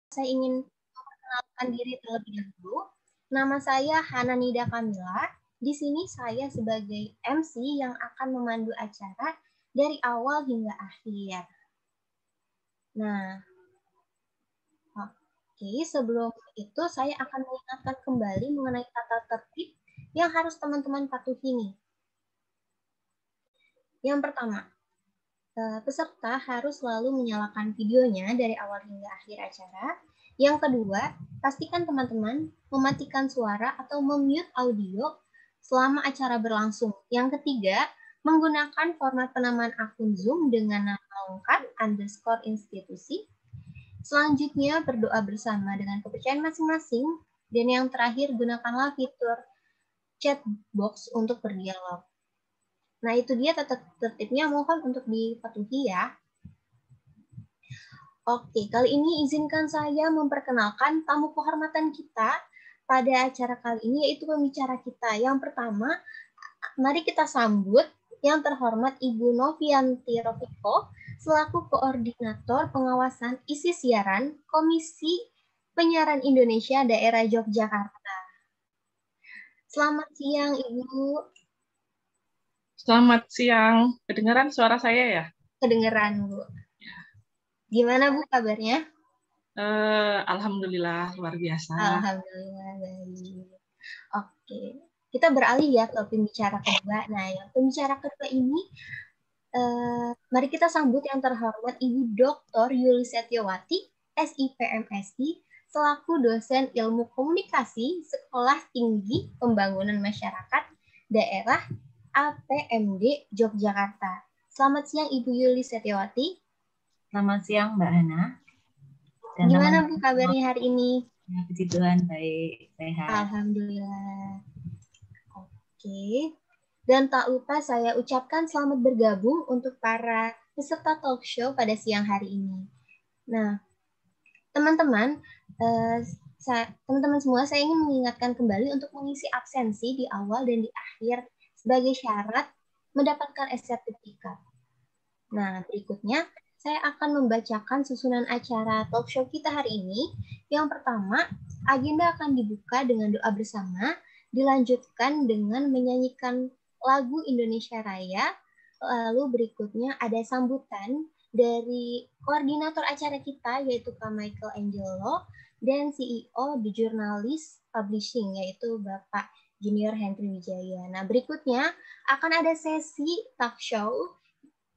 Saya ingin memperkenalkan diri terlebih dahulu. Nama saya Hananida Kamila. Di sini saya sebagai MC yang akan memandu acara dari awal hingga akhir. Nah, oke, sebelum itu saya akan mengingatkan kembali mengenai tata tertib yang harus teman-teman patuhi nih. Yang pertama, peserta harus selalu menyalakan videonya dari awal hingga akhir acara. Yang kedua, pastikan teman-teman mematikan suara atau memute audio selama acara berlangsung. Yang ketiga, menggunakan format penamaan akun Zoom dengan nama lengkap _institusi. Selanjutnya, berdoa bersama dengan kepercayaan masing-masing. Dan yang terakhir, gunakanlah fitur chat box untuk berdialog. Nah, itu dia tata tertibnya, mohon untuk dipatuhi ya. Oke, kali ini izinkan saya memperkenalkan tamu kehormatan kita pada acara kali ini, yaitu pembicara kita. Yang pertama, mari kita sambut yang terhormat Ibu Novianti Rofiko, selaku Koordinator Pengawasan Isi Siaran Komisi Penyiaran Indonesia Daerah Yogyakarta. Selamat siang, Ibu. Selamat siang. Kedengaran suara saya ya? Kedengeran, Bu. Gimana, Bu, kabarnya? Alhamdulillah, luar biasa. Alhamdulillah, baik. Oke, kita beralih ya ke pembicara kedua. Nah, yang pembicara kedua ini, mari kita sambut yang terhormat Ibu Dr. Yuli Setiawati, SIPMSI, selaku dosen Ilmu Komunikasi Sekolah Tinggi Pembangunan Masyarakat Daerah APMD Yogyakarta. Selamat siang Ibu Yuli Setiawati. Selamat siang Mbak Hana. Dan gimana Bu kabarnya hari ini? Ya, puji Tuhan, baik, sehat. Alhamdulillah. Oke. Dan tak lupa saya ucapkan selamat bergabung untuk para peserta talk show pada siang hari ini. Nah, teman-teman semua, saya ingin mengingatkan kembali untuk mengisi absensi di awal dan di akhir sebagai syarat mendapatkan sertifikat. Nah, berikutnya saya akan membacakan susunan acara talk show kita hari ini. Yang pertama, agenda akan dibuka dengan doa bersama, dilanjutkan dengan menyanyikan lagu Indonesia Raya. Lalu berikutnya ada sambutan dari koordinator acara kita, yaitu Kak Michael Angelo, dan CEO The Journalist Publishing, yaitu Bapak Junior Henry Wijaya. Nah, berikutnya akan ada sesi talk show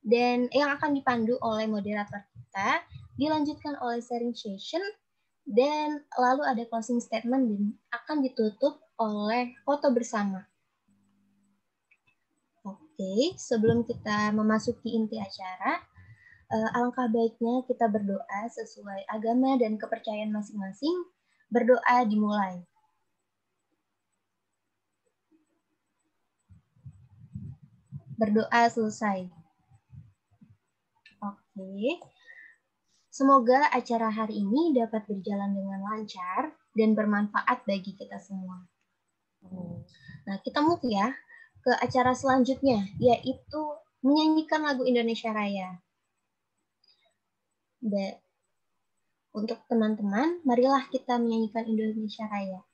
dan yang akan dipandu oleh moderator kita, dilanjutkan oleh sharing session, dan lalu ada closing statement dan akan ditutup oleh foto bersama. Oke, sebelum kita memasuki inti acara, alangkah baiknya kita berdoa sesuai agama dan kepercayaan masing-masing. Berdoa dimulai. Berdoa selesai. Oke. Semoga acara hari ini dapat berjalan dengan lancar dan bermanfaat bagi kita semua. Nah, kita move ya ke acara selanjutnya, yaitu menyanyikan lagu Indonesia Raya. Untuk teman-teman, marilah kita menyanyikan Indonesia Raya.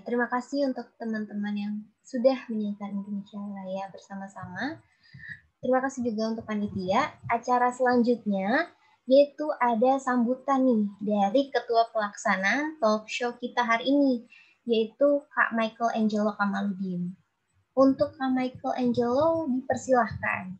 terima kasih untuk teman-teman yang sudah menyanyikan Indonesia Raya bersama-sama. Terima kasih juga untuk panitia. Acara selanjutnya yaitu ada sambutan nih dari Ketua Pelaksana talk show kita hari ini, yaitu Kak Michael Angelo Kamaludin. Untuk Kak Michael Angelo, dipersilahkan.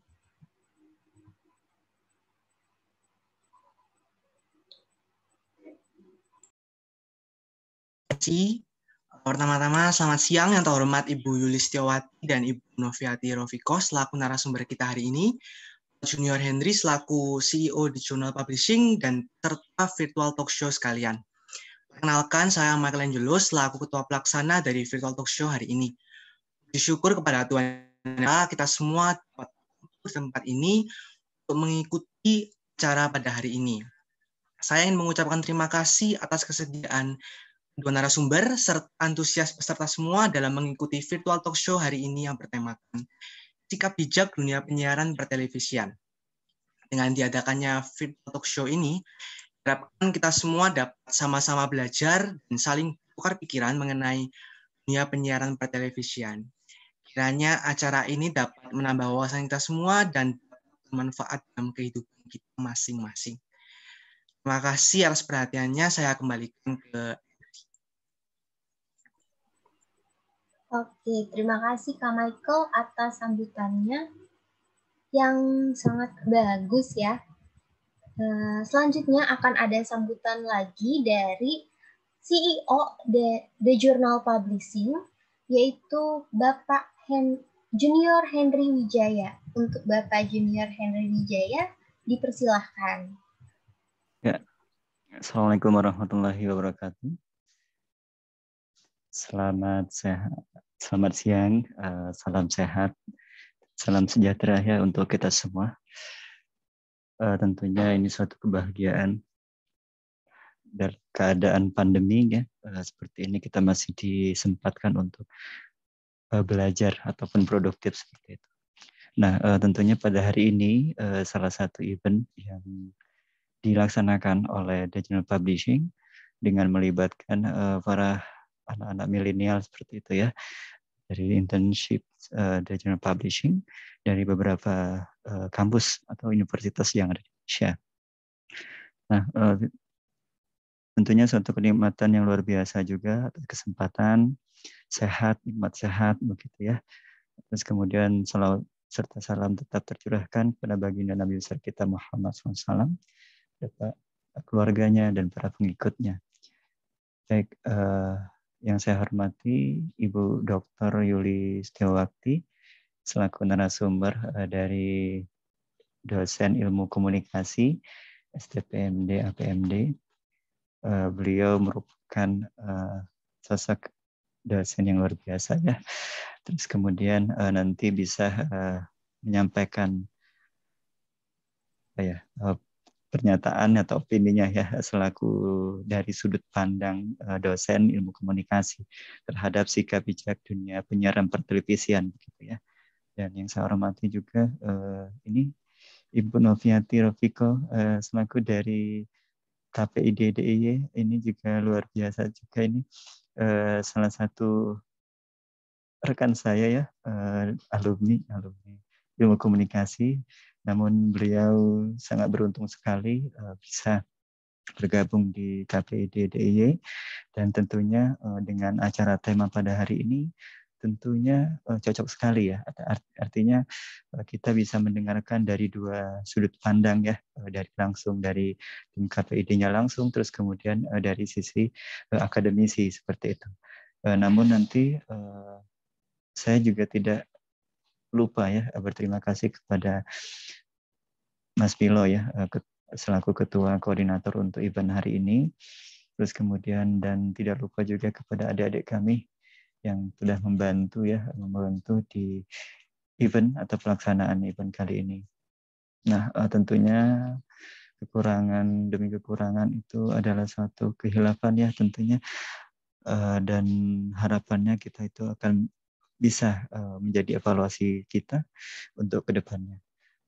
Pertama-tama, selamat siang yang terhormat Ibu Yulistiawati dan Ibu Noviati Rofiko selaku narasumber kita hari ini, Junior Henry selaku CEO di Jurnal Publishing, dan serta virtual talk show sekalian. Perkenalkan, saya Michael Angelo selaku Ketua Pelaksana dari virtual talk show hari ini. Bersyukur kepada Tuhan kita semua dapat di tempat ini untuk mengikuti acara pada hari ini. Saya ingin mengucapkan terima kasih atas kesediaan kedua narasumber serta antusias peserta semua dalam mengikuti virtual talk show hari ini yang bertemakan Sikap Bijak Dunia Penyiaran Pertelevisian. Dengan diadakannya virtual talk show ini, harapkan kita semua dapat sama-sama belajar dan saling tukar pikiran mengenai dunia penyiaran pertelevisian. Kiranya acara ini dapat menambah wawasan kita semua dan bermanfaat dalam kehidupan kita masing-masing. Terima kasih atas perhatiannya. Saya kembalikan ke Oke, terima kasih Kak Michael atas sambutannya yang sangat bagus ya. Selanjutnya akan ada sambutan lagi dari CEO The Journal Publishing, yaitu Bapak Junior Henry Wijaya. Untuk Bapak Junior Henry Wijaya, dipersilahkan. Ya, Assalamualaikum warahmatullahi wabarakatuh. Selamat siang, salam sehat, salam sejahtera ya untuk kita semua. Tentunya ini suatu kebahagiaan dalam keadaan pandemi ya, seperti ini kita masih disempatkan untuk belajar ataupun produktif seperti itu. Nah, tentunya pada hari ini salah satu event yang dilaksanakan oleh The Journal Publishing dengan melibatkan para anak-anak milenial seperti itu ya, dari internship The Journal Publishing dari beberapa kampus atau universitas yang ada di Indonesia. Nah, tentunya suatu kenikmatan yang luar biasa juga, kesempatan sehat, nikmat sehat begitu ya. Terus kemudian salawat serta salam tetap tercurahkan kepada baginda Nabi besar kita Muhammad SAW, keluarganya dan para pengikutnya. Baik, yang saya hormati Ibu Dr. Yulistiawati selaku narasumber dari dosen ilmu komunikasi STPMD APMD. Beliau merupakan sosok dosen yang luar biasa ya. Terus kemudian nanti bisa menyampaikan pernyataan atau opininya ya selaku dari sudut pandang dosen ilmu komunikasi terhadap sikap bijak dunia penyiaran pertelevisian begitu ya. Dan yang saya hormati juga ini Ibu Noviati Rofiko selaku dari KPID DIY, ini juga luar biasa juga ini salah satu rekan saya ya, alumni ilmu komunikasi. Namun beliau sangat beruntung sekali bisa bergabung di KPID DIY, dan tentunya dengan acara tema pada hari ini tentunya cocok sekali ya. Artinya kita bisa mendengarkan dari dua sudut pandang ya, dari langsung dari tim KPID-nya langsung, terus kemudian dari sisi akademisi seperti itu. Namun nanti saya juga tidak lupa ya berterima kasih kepada Mas Pilo ya selaku ketua koordinator untuk event hari ini. Terus kemudian dan tidak lupa juga kepada adik-adik kami yang sudah membantu di event atau pelaksanaan event kali ini. Nah, tentunya kekurangan demi kekurangan itu adalah suatu kehilafan ya tentunya, dan harapannya kita itu akan bisa menjadi evaluasi kita untuk ke depannya.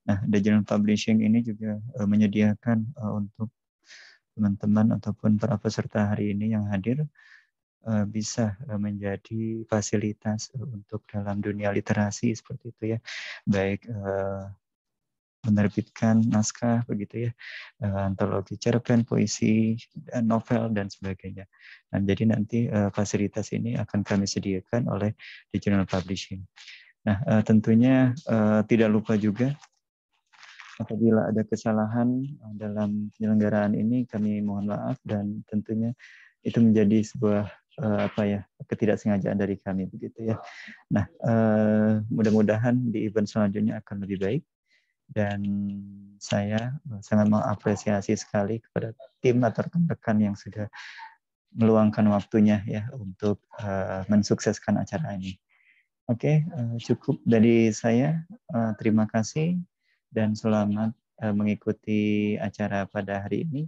Nah, The Journal Publishing ini juga menyediakan untuk teman-teman ataupun para peserta hari ini yang hadir bisa menjadi fasilitas untuk dalam dunia literasi seperti itu ya, baik menerbitkan naskah begitu ya, antologi cerpen, puisi, dan novel dan sebagainya. Nah, jadi nanti fasilitas ini akan kami sediakan oleh Digital Publishing. Nah, tentunya tidak lupa juga apabila ada kesalahan dalam penyelenggaraan ini, kami mohon maaf, dan tentunya itu menjadi sebuah ketidaksengajaan dari kami begitu ya. Nah, mudah-mudahan di event selanjutnya akan lebih baik, dan saya sangat mengapresiasi sekali kepada tim atau rekan-rekan yang sudah meluangkan waktunya ya untuk mensukseskan acara ini. Oke, cukup dari saya. Terima kasih dan selamat mengikuti acara pada hari ini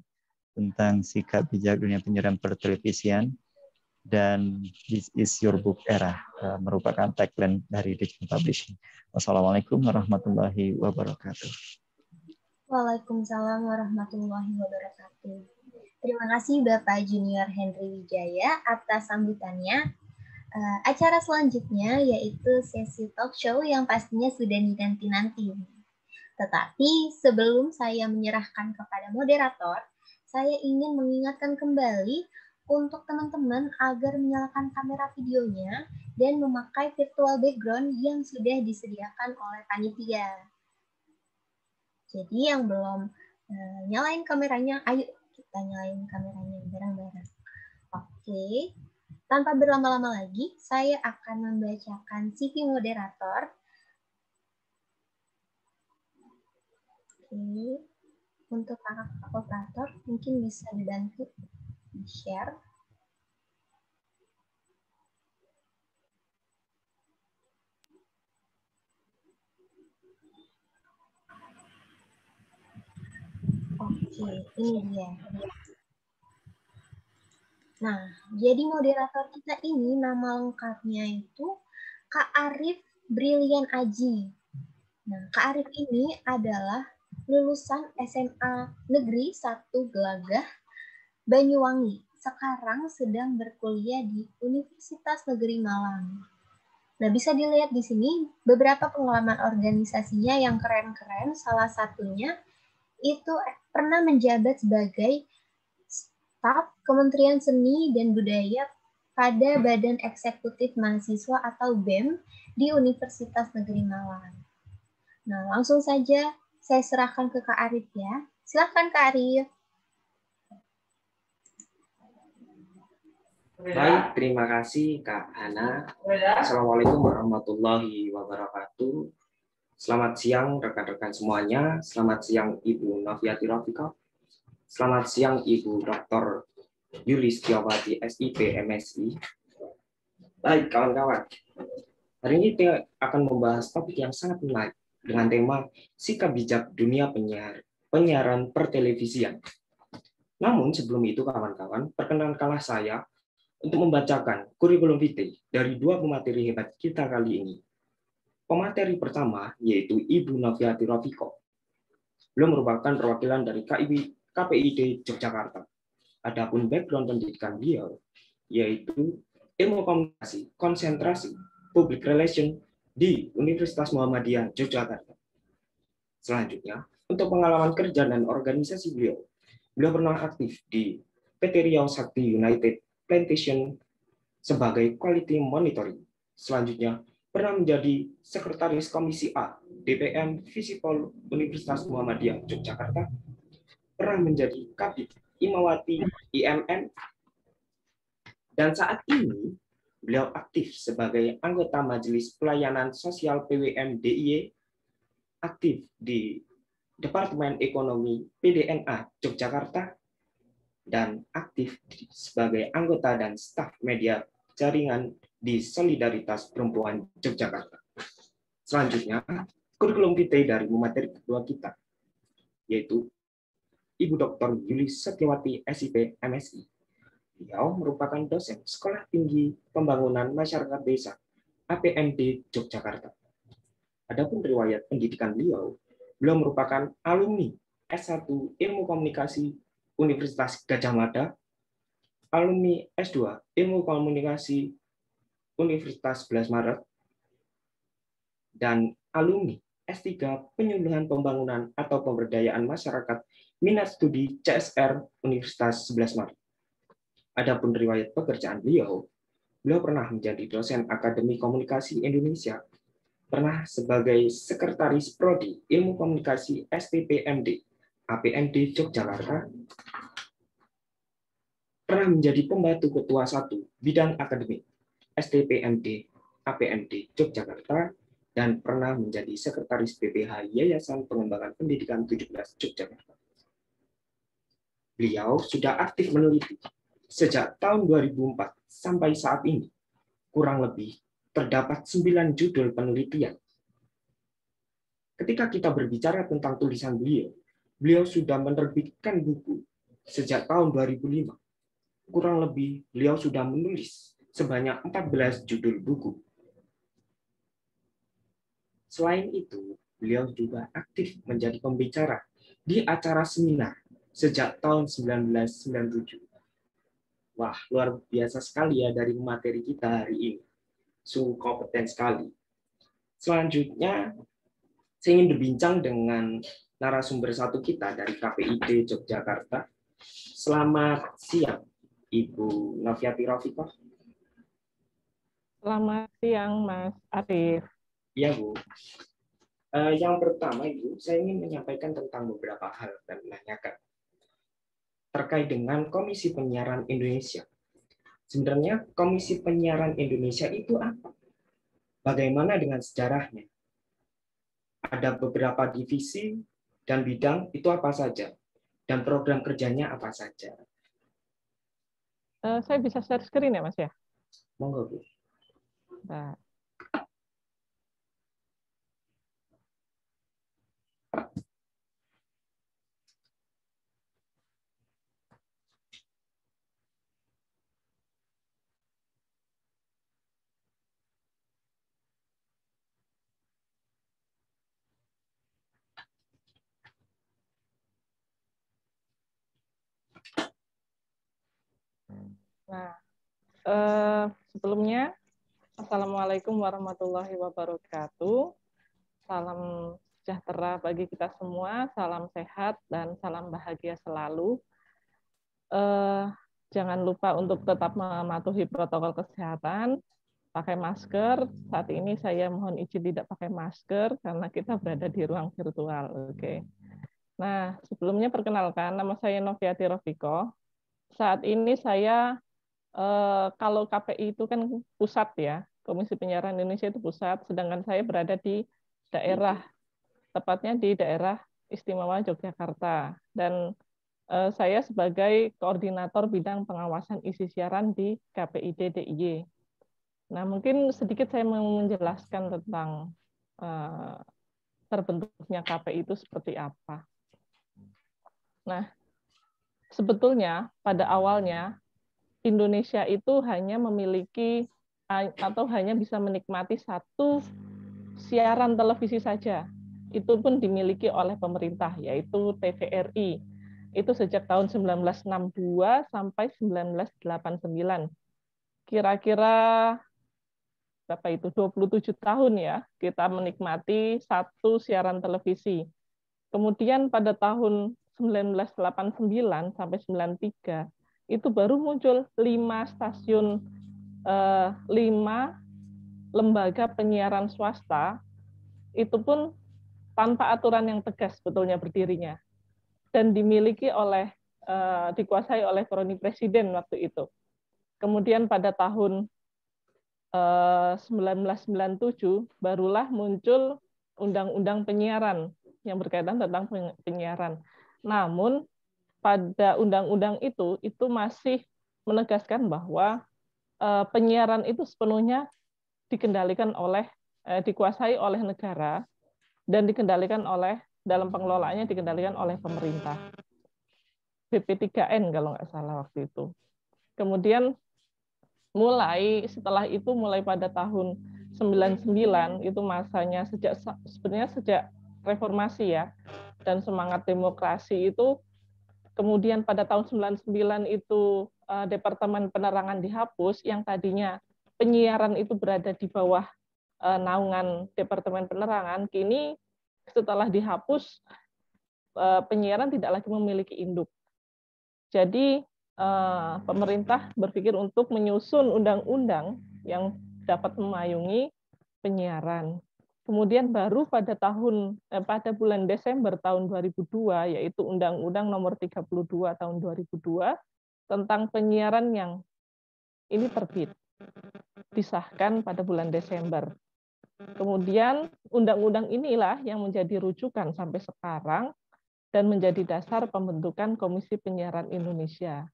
tentang sikap bijak dunia penyiaran pertelevisian, dan This is Your Book Era, merupakan tagline dari Digital Publishing. Wassalamualaikum warahmatullahi wabarakatuh. Waalaikumsalam warahmatullahi wabarakatuh. Terima kasih Bapak Junior Henry Wijaya atas sambutannya. Acara selanjutnya yaitu sesi talk show yang pastinya sudah dinanti-nanti. Tetapi sebelum saya menyerahkan kepada moderator, saya ingin mengingatkan kembali untuk teman-teman agar menyalakan kamera videonya dan memakai virtual background yang sudah disediakan oleh panitia. Jadi yang belum nyalain kameranya, ayo kita nyalain kameranya bareng-bareng. Oke, tanpa berlama-lama lagi, saya akan membacakan CV moderator. Oke, untuk kakak operator mungkin bisa dibantu di-share. Oke, ini dia. Nah, jadi moderator kita ini nama lengkapnya itu Kak Arif Brilian Aji. Nah, Kak Arif ini adalah lulusan SMA Negeri 1 Gelagah, Banyuwangi. Sekarang sedang berkuliah di Universitas Negeri Malang. Nah, bisa dilihat di sini beberapa pengalaman organisasinya yang keren-keren. Salah satunya itu pernah menjabat sebagai staf Kementerian Seni dan Budaya pada Badan Eksekutif Mahasiswa atau BEM di Universitas Negeri Malang. Nah, langsung saja saya serahkan ke Kak Arif ya. Silakan Kak Arif. Baik, terima kasih Kak Hana. Assalamualaikum warahmatullahi wabarakatuh. Selamat siang rekan-rekan semuanya. Selamat siang Ibu Noviati Rofiko. Selamat siang Ibu Dr. Yulistiawati SIP MSI. Baik kawan-kawan, hari ini kita akan membahas topik yang sangat menarik dengan tema sikap bijak dunia penyiaran pertelevisian. Namun sebelum itu kawan-kawan, perkenankanlah saya untuk membacakan kurikulum vitae dari dua pemateri hebat kita kali ini. Pemateri pertama yaitu Ibu Noviati Rofiko. Beliau merupakan perwakilan dari KPID Yogyakarta. Adapun background pendidikan beliau yaitu ilmu komunikasi, konsentrasi, public relation di Universitas Muhammadiyah Yogyakarta. Selanjutnya, untuk pengalaman kerja dan organisasi beliau pernah aktif di PT Riau Sakti United Plantation sebagai quality monitoring. Selanjutnya, pernah menjadi sekretaris Komisi A DPM Visipol Universitas Muhammadiyah Yogyakarta, pernah menjadi Kabid Imawati IMM, dan saat ini beliau aktif sebagai anggota Majelis Pelayanan Sosial PWM DIY, aktif di Departemen Ekonomi PDNA Yogyakarta, dan aktif sebagai anggota dan staf media jaringan di Solidaritas Perempuan Yogyakarta. Selanjutnya, kurikulum vitae dari pemateri kedua kita, yaitu Ibu Dr. Yulis Setiawati SIP MSI. Beliau merupakan dosen Sekolah Tinggi Pembangunan Masyarakat Desa APMD Yogyakarta. Adapun riwayat pendidikan beliau merupakan alumni S1 Ilmu Komunikasi Universitas Gadjah Mada, alumni S2 Ilmu Komunikasi Universitas 11 Maret, dan alumni S3 Penyuluhan Pembangunan atau Pemberdayaan Masyarakat Minat Studi CSR Universitas 11 Maret. Adapun riwayat pekerjaan beliau pernah menjadi dosen Akademi Komunikasi Indonesia, pernah sebagai Sekretaris Prodi Ilmu Komunikasi STPMD APMD Yogyakarta, pernah menjadi pembantu ketua 1 bidang akademik STPMD APMD Yogyakarta, dan pernah menjadi Sekretaris BPH Yayasan Pengembangan Pendidikan 17 Yogyakarta. Beliau sudah aktif meneliti sejak tahun 2004 sampai saat ini. Kurang lebih terdapat 9 judul penelitian. Ketika kita berbicara tentang tulisan beliau sudah menerbitkan buku sejak tahun 2005. Kurang lebih beliau sudah menulis sebanyak 14 judul buku. Selain itu, beliau juga aktif menjadi pembicara di acara seminar sejak tahun 1997. Wah, luar biasa sekali ya dari materi kita hari ini. Sungguh kompeten sekali. Selanjutnya, saya ingin berbincang dengan narasumber satu kita dari KPID Yogyakarta. Selamat siang, Ibu Noviati Rofikoh. Selamat siang, Mas Arif. Iya, Bu. Yang pertama, Ibu, saya ingin menyampaikan tentang beberapa hal dan menanyakan terkait dengan Komisi Penyiaran Indonesia. Sebenarnya Komisi Penyiaran Indonesia itu apa? Bagaimana dengan sejarahnya? Ada beberapa divisi dan bidang itu apa saja? Dan program kerjanya apa saja? Saya bisa share screen ya, Mas ya? Monggo, Bu. Nah. Nah, sebelumnya, Assalamualaikum warahmatullahi wabarakatuh. Salam sejahtera bagi kita semua, salam sehat, dan salam bahagia selalu. Jangan lupa untuk tetap mematuhi protokol kesehatan, pakai masker. Saat ini saya mohon izin tidak pakai masker karena kita berada di ruang virtual. Oke. Nah, sebelumnya perkenalkan, nama saya Noviati Rofikoh. Saat ini saya, kalau KPI itu kan pusat ya, Komisi Penyiaran Indonesia itu pusat, sedangkan saya berada di daerah, tepatnya di daerah Istimewa Yogyakarta. Dan saya sebagai koordinator bidang pengawasan isi siaran di KPID DIY. Nah, mungkin sedikit saya mau menjelaskan tentang terbentuknya KPI itu seperti apa. Nah, sebetulnya pada awalnya Indonesia itu hanya memiliki atau hanya bisa menikmati satu siaran televisi saja. Itu pun dimiliki oleh pemerintah, yaitu TVRI. Itu sejak tahun 1962 sampai 1989. Kira-kira berapa itu? 27 tahun ya, kita menikmati satu siaran televisi. Kemudian pada tahun 1989 sampai 93 itu baru muncul 5 stasiun, 5 lembaga penyiaran swasta, itu pun tanpa aturan yang tegas sebetulnya berdirinya, dan dimiliki oleh, dikuasai oleh kroni presiden waktu itu. Kemudian pada tahun 1997 barulah muncul undang-undang penyiaran yang berkaitan tentang penyiaran. Namun pada undang-undang itu masih menegaskan bahwa penyiaran itu sepenuhnya dikendalikan oleh, dikuasai oleh negara dan dikendalikan oleh, dalam pengelolaannya dikendalikan oleh pemerintah. BP3N kalau nggak salah waktu itu. Kemudian setelah itu mulai pada tahun 99 itu masanya sebenarnya sejak reformasi ya, dan semangat demokrasi itu, kemudian pada tahun 99 itu Departemen Penerangan dihapus, yang tadinya penyiaran itu berada di bawah naungan Departemen Penerangan, kini setelah dihapus, penyiaran tidak lagi memiliki induk. Jadi pemerintah berpikir untuk menyusun undang-undang yang dapat memayungi penyiaran. Kemudian baru pada bulan Desember tahun 2002, yaitu Undang-Undang Nomor 32 tahun 2002 tentang penyiaran yang ini terbit, disahkan pada bulan Desember. Kemudian undang-undang inilah yang menjadi rujukan sampai sekarang dan menjadi dasar pembentukan Komisi Penyiaran Indonesia.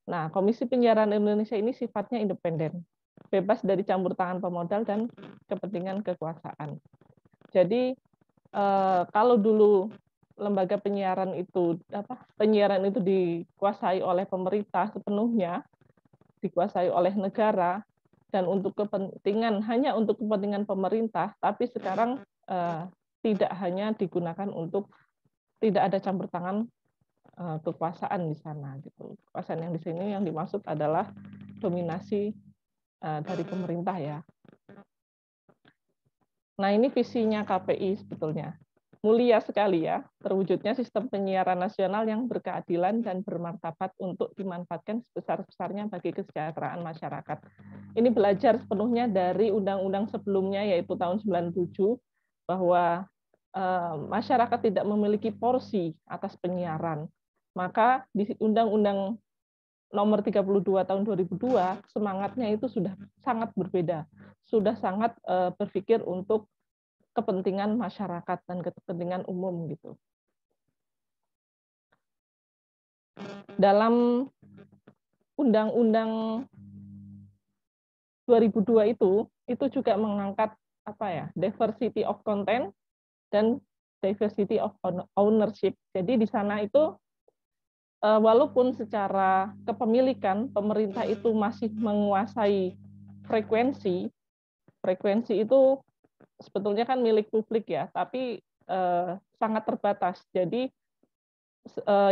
Nah, Komisi Penyiaran Indonesia ini sifatnya independen, bebas dari campur tangan pemodal dan kepentingan kekuasaan. Jadi kalau dulu lembaga penyiaran itu dikuasai oleh pemerintah sepenuhnya, dikuasai oleh negara dan hanya untuk kepentingan pemerintah, tapi sekarang tidak hanya digunakan tidak ada campur tangan kekuasaan di sana gitu. Kekuasaan yang di sini yang dimaksud adalah dominasi dari pemerintah ya. Nah, ini visinya KPI sebetulnya. Mulia sekali ya, terwujudnya sistem penyiaran nasional yang berkeadilan dan bermartabat untuk dimanfaatkan sebesar-besarnya bagi kesejahteraan masyarakat. Ini belajar sepenuhnya dari undang-undang sebelumnya, yaitu tahun 97, bahwa masyarakat tidak memiliki porsi atas penyiaran. Maka di Undang-Undang Nomor 32 tahun 2002, semangatnya itu sudah sangat berbeda. Sudah sangat berpikir untuk kepentingan masyarakat dan kepentingan umum gitu. Dalam Undang-Undang 2002 itu juga mengangkat diversity of content dan diversity of ownership. Jadi di sana itu walaupun secara kepemilikan pemerintah itu masih menguasai frekuensi itu sebetulnya kan milik publik ya, tapi sangat terbatas. Jadi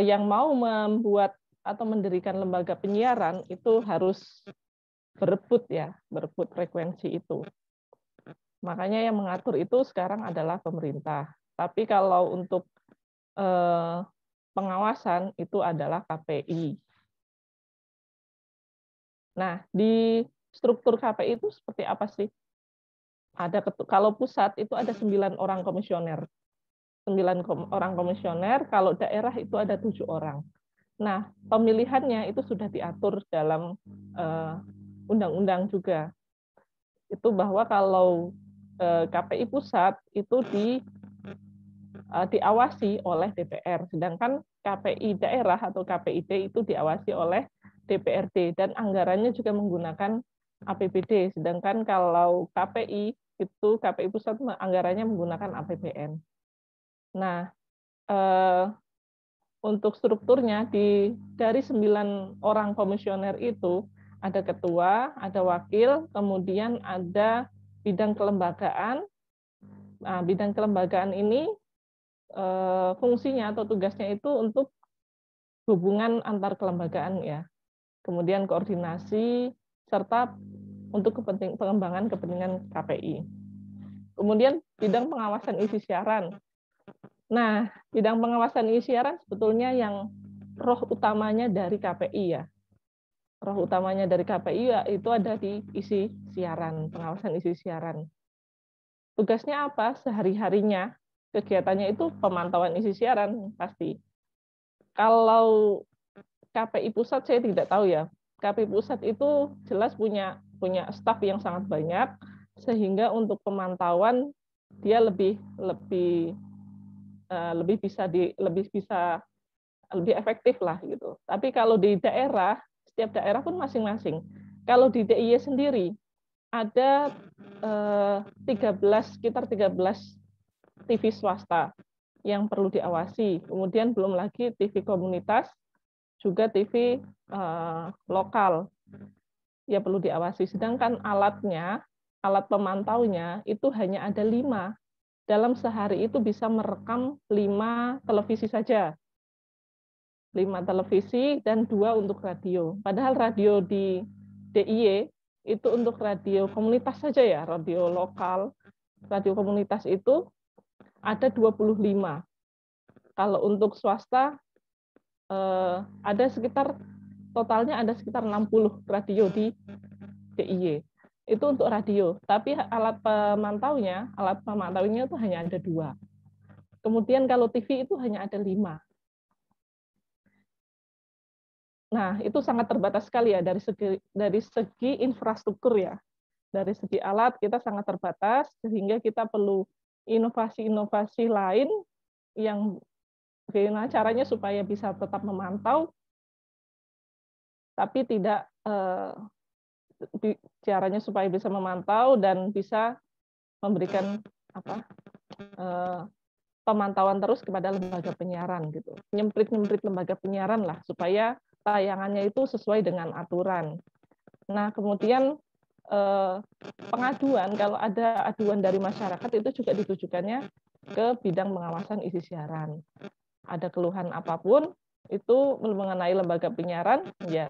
yang mau membuat atau mendirikan lembaga penyiaran itu harus berebut frekuensi itu. Makanya yang mengatur itu sekarang adalah pemerintah. Tapi kalau untuk pengawasan itu adalah KPI. Nah, di struktur KPI itu seperti apa sih? Kalau pusat itu ada 9 orang komisioner. 9 orang komisioner, kalau daerah itu ada 7 orang. Nah, pemilihannya itu sudah diatur dalam undang-undang juga. Itu bahwa kalau KPI pusat itu diawasi oleh DPR, sedangkan KPI daerah atau KPID itu diawasi oleh DPRD, dan anggarannya juga menggunakan APBD, sedangkan kalau KPI pusat anggarannya menggunakan APBN. Nah, untuk strukturnya dari 9 orang komisioner itu ada ketua, ada wakil, kemudian ada bidang kelembagaan. Nah, bidang kelembagaan ini fungsinya atau tugasnya itu untuk hubungan antar kelembagaan ya. Kemudian koordinasi serta untuk pengembangan kepentingan KPI. Kemudian bidang pengawasan isi siaran. Nah, bidang pengawasan isi siaran sebetulnya yang roh utamanya dari KPI ya. Roh utamanya dari KPI ya, itu ada di isi siaran, pengawasan isi siaran. Tugasnya apa? Sehari-harinya kegiatannya itu pemantauan isi siaran pasti. Kalau KPI pusat saya tidak tahu ya. KPI pusat itu jelas punya staf yang sangat banyak, sehingga untuk pemantauan dia lebih efektif lah gitu. Tapi kalau di daerah, setiap daerah pun masing-masing. Kalau di DIY sendiri ada sekitar 13 TV swasta yang perlu diawasi. Kemudian belum lagi TV komunitas, juga TV lokal ya perlu diawasi. Sedangkan alat pemantaunya itu hanya ada 5. Dalam sehari itu bisa merekam 5 televisi saja. 5 televisi, dan 2 untuk radio. Padahal radio di DIY itu untuk radio komunitas saja ya, radio lokal, radio komunitas itu ada 25. Kalau untuk swasta ada sekitar totalnya ada sekitar 60 radio di DIY. Itu untuk radio, tapi alat pemantaunya itu hanya ada 2. Kemudian kalau TV itu hanya ada 5. Nah, itu sangat terbatas sekali ya dari segi infrastruktur ya. Dari segi alat kita sangat terbatas, sehingga kita perlu inovasi-inovasi lain yang bagaimana caranya supaya bisa tetap memantau, tapi tidak caranya supaya bisa memantau dan bisa memberikan pemantauan terus kepada lembaga penyiaran gitu. Nyemprit-nyemprit lembaga penyiaran lah supaya tayangannya itu sesuai dengan aturan. Nah, kemudian pengaduan, kalau ada aduan dari masyarakat itu juga ditujukannya ke bidang pengawasan isi siaran. Ada keluhan apapun itu mengenai lembaga penyiaran ya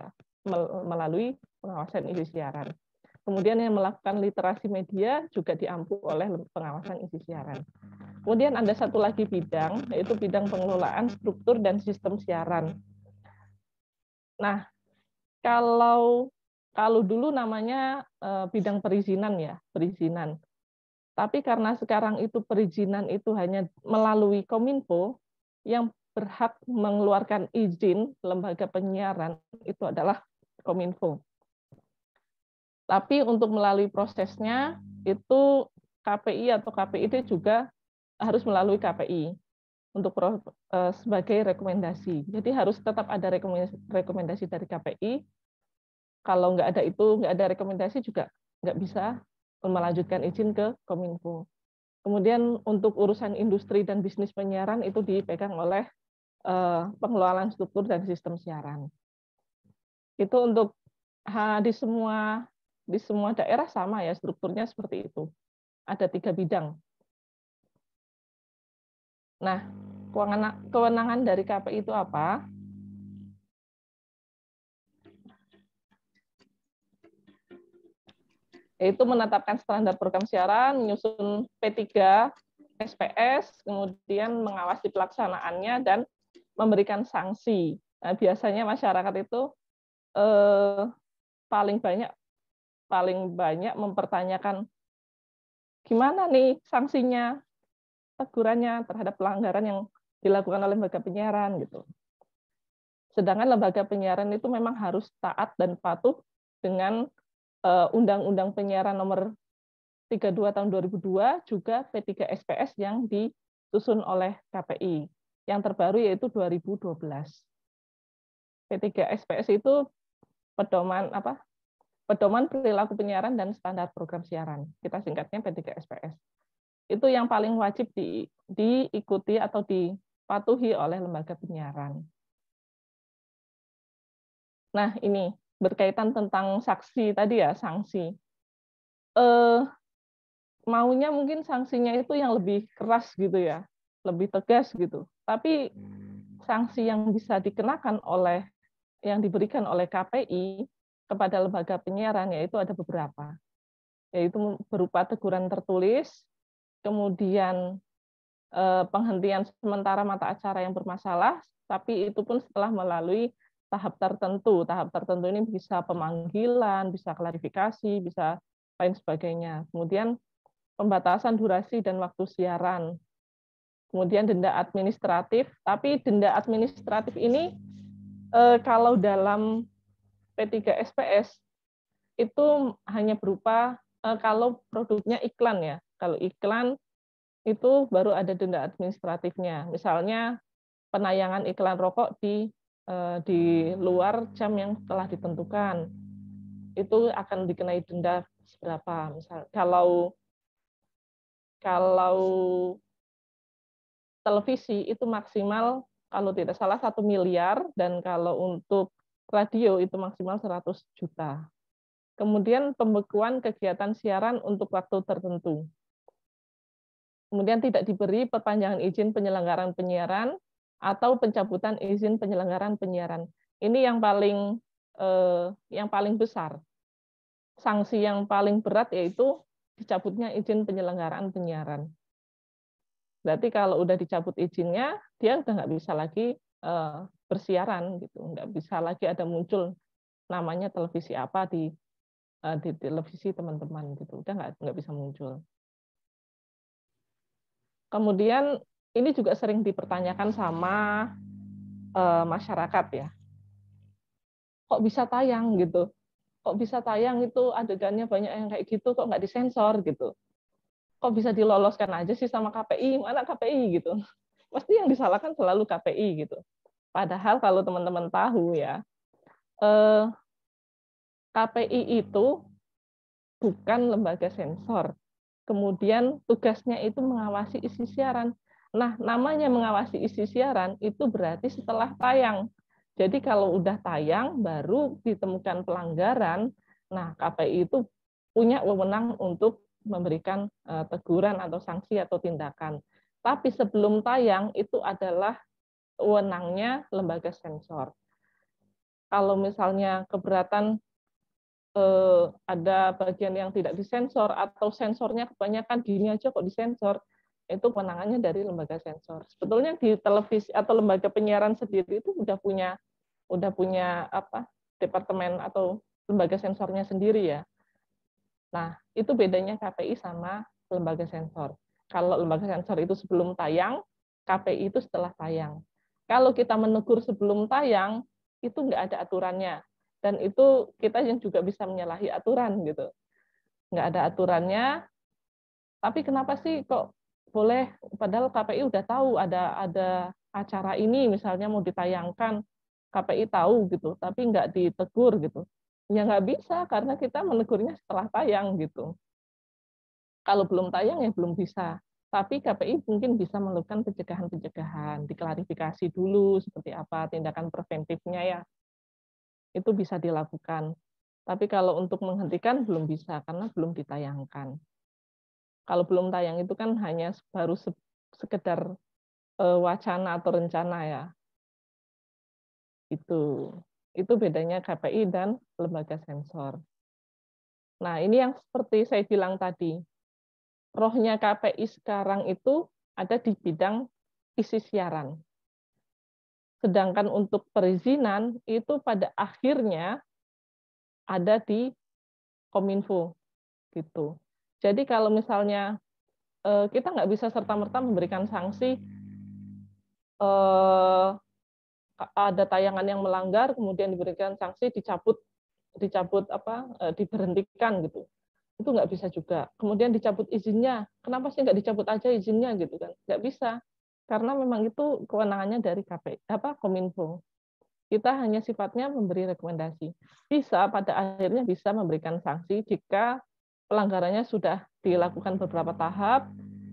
melalui pengawasan isi siaran. Kemudian yang melakukan literasi media juga diampu oleh pengawasan isi siaran. Kemudian ada satu lagi bidang, yaitu bidang pengelolaan struktur dan sistem siaran. Nah, kalau dulu namanya bidang perizinan ya, perizinan. Tapi karena sekarang itu perizinan itu hanya melalui Kominfo, yang berhak mengeluarkan izin lembaga penyiaran itu adalah Kominfo. Tapi untuk melalui prosesnya itu KPI atau KPID juga harus melalui KPI untuk sebagai rekomendasi. Jadi harus tetap ada rekomendasi dari KPI. Kalau nggak ada itu, nggak ada rekomendasi juga nggak bisa melanjutkan izin ke Kominfo. Kemudian untuk urusan industri dan bisnis penyiaran itu dipegang oleh pengelolaan struktur dan sistem siaran. Itu untuk di semua daerah sama ya strukturnya seperti itu. Ada 3 bidang. Nah, kewenangan dari KPI itu apa? Yaitu menetapkan standar program siaran, menyusun P3 SPS, kemudian mengawasi pelaksanaannya, dan memberikan sanksi. Nah, biasanya masyarakat itu paling banyak mempertanyakan gimana nih sanksinya, tegurannya terhadap pelanggaran yang dilakukan oleh lembaga penyiaran gitu. Sedangkan lembaga penyiaran itu memang harus taat dan patuh dengan Undang-Undang Penyiaran Nomor 32 Tahun 2002, juga P3 SPS yang disusun oleh KPI. Yang terbaru yaitu 2012. P3 SPS itu pedoman perilaku penyiaran dan standar program siaran. Kita singkatnya P3 SPS. Itu yang paling wajib diikuti atau dipatuhi oleh lembaga penyiaran. Nah, ini berkaitan tentang saksi tadi ya, sanksi. Maunya mungkin sanksinya itu yang lebih keras gitu ya, lebih tegas gitu. Tapi sanksi yang bisa dikenakan yang diberikan oleh KPI kepada lembaga penyiaran yaitu ada beberapa. Yaitu berupa teguran tertulis, kemudian penghentian sementara mata acara yang bermasalah, tapi itu pun setelah melalui tahap tertentu. Tahap tertentu ini bisa pemanggilan, bisa klarifikasi, bisa lain sebagainya. Kemudian pembatasan durasi dan waktu siaran. Kemudian denda administratif, tapi denda administratif ini kalau dalam P3 SPS itu hanya berupa kalau produknya iklan ya. Kalau iklan itu baru ada denda administratifnya. Misalnya penayangan iklan rokok di luar jam yang telah ditentukan, itu akan dikenai denda seberapa. Misal kalau televisi itu maksimal kalau tidak salah 1 miliar, dan kalau untuk radio itu maksimal 100 juta. Kemudian pembekuan kegiatan siaran untuk waktu tertentu. Kemudian tidak diberi perpanjangan izin penyelenggaraan penyiaran atau pencabutan izin penyelenggaraan penyiaran. Ini yang paling besar. Sanksi yang paling berat yaitu dicabutnya izin penyelenggaraan penyiaran. Berarti kalau udah dicabut izinnya, dia udah nggak bisa lagi bersiaran gitu, nggak bisa lagi ada muncul namanya televisi apa di televisi teman-teman gitu, udah nggak bisa muncul. Kemudian ini juga sering dipertanyakan sama masyarakat ya, kok bisa tayang gitu, kok bisa tayang itu adegannya banyak yang kayak gitu, kok nggak disensor gitu, kok bisa diloloskan aja sih sama KPI, mana KPI gitu, pasti yang disalahkan selalu KPI gitu. Padahal kalau teman-teman tahu ya, KPI itu bukan lembaga sensor. Kemudian tugasnya itu mengawasi isi siaran. Nah, namanya mengawasi isi siaran itu berarti setelah tayang. Jadi kalau udah tayang baru ditemukan pelanggaran, nah KPI itu punya wewenang untuk memberikan teguran atau sanksi atau tindakan. Tapi sebelum tayang itu adalah wewenangnya lembaga sensor. Kalau misalnya keberatan ada bagian yang tidak disensor atau sensornya kebanyakan gini aja kok disensor, itu kewenangannya dari lembaga sensor. Sebetulnya di televisi atau lembaga penyiaran sendiri itu udah punya apa departemen atau lembaga sensornya sendiri ya. Nah, itu bedanya KPI sama lembaga sensor. Kalau lembaga sensor itu sebelum tayang, KPI itu setelah tayang. Kalau kita menegur sebelum tayang, itu nggak ada aturannya. Dan itu kita yang juga bisa menyalahi aturan gitu. Nggak ada aturannya, tapi kenapa sih kok boleh, padahal KPI udah tahu ada acara ini misalnya mau ditayangkan, KPI tahu gitu, tapi nggak ditegur gitu. Ya nggak bisa, karena kita menegurnya setelah tayang gitu. Kalau belum tayang ya belum bisa. Tapi KPI mungkin bisa melakukan pencegahan-pencegahan, diklarifikasi dulu seperti apa tindakan preventifnya ya. Itu bisa dilakukan. Tapi kalau untuk menghentikan belum bisa karena belum ditayangkan. Kalau belum tayang itu kan hanya baru sekedar wacana atau rencana ya. Itu bedanya KPI dan lembaga sensor. Nah, ini yang seperti saya bilang tadi. Rohnya KPI sekarang itu ada di bidang isi siaran. Sedangkan untuk perizinan itu pada akhirnya ada di Kominfo gitu. Jadi kalau misalnya kita nggak bisa serta-merta memberikan sanksi ada tayangan yang melanggar kemudian diberikan sanksi diberhentikan gitu. Itu nggak bisa juga. Kemudian dicabut izinnya. Kenapa sih nggak dicabut aja izinnya gitu kan? Nggak bisa. Karena memang itu kewenangannya dari Kominfo. Kita hanya sifatnya memberi rekomendasi. Bisa pada akhirnya bisa memberikan sanksi jika pelanggarannya sudah dilakukan beberapa tahap,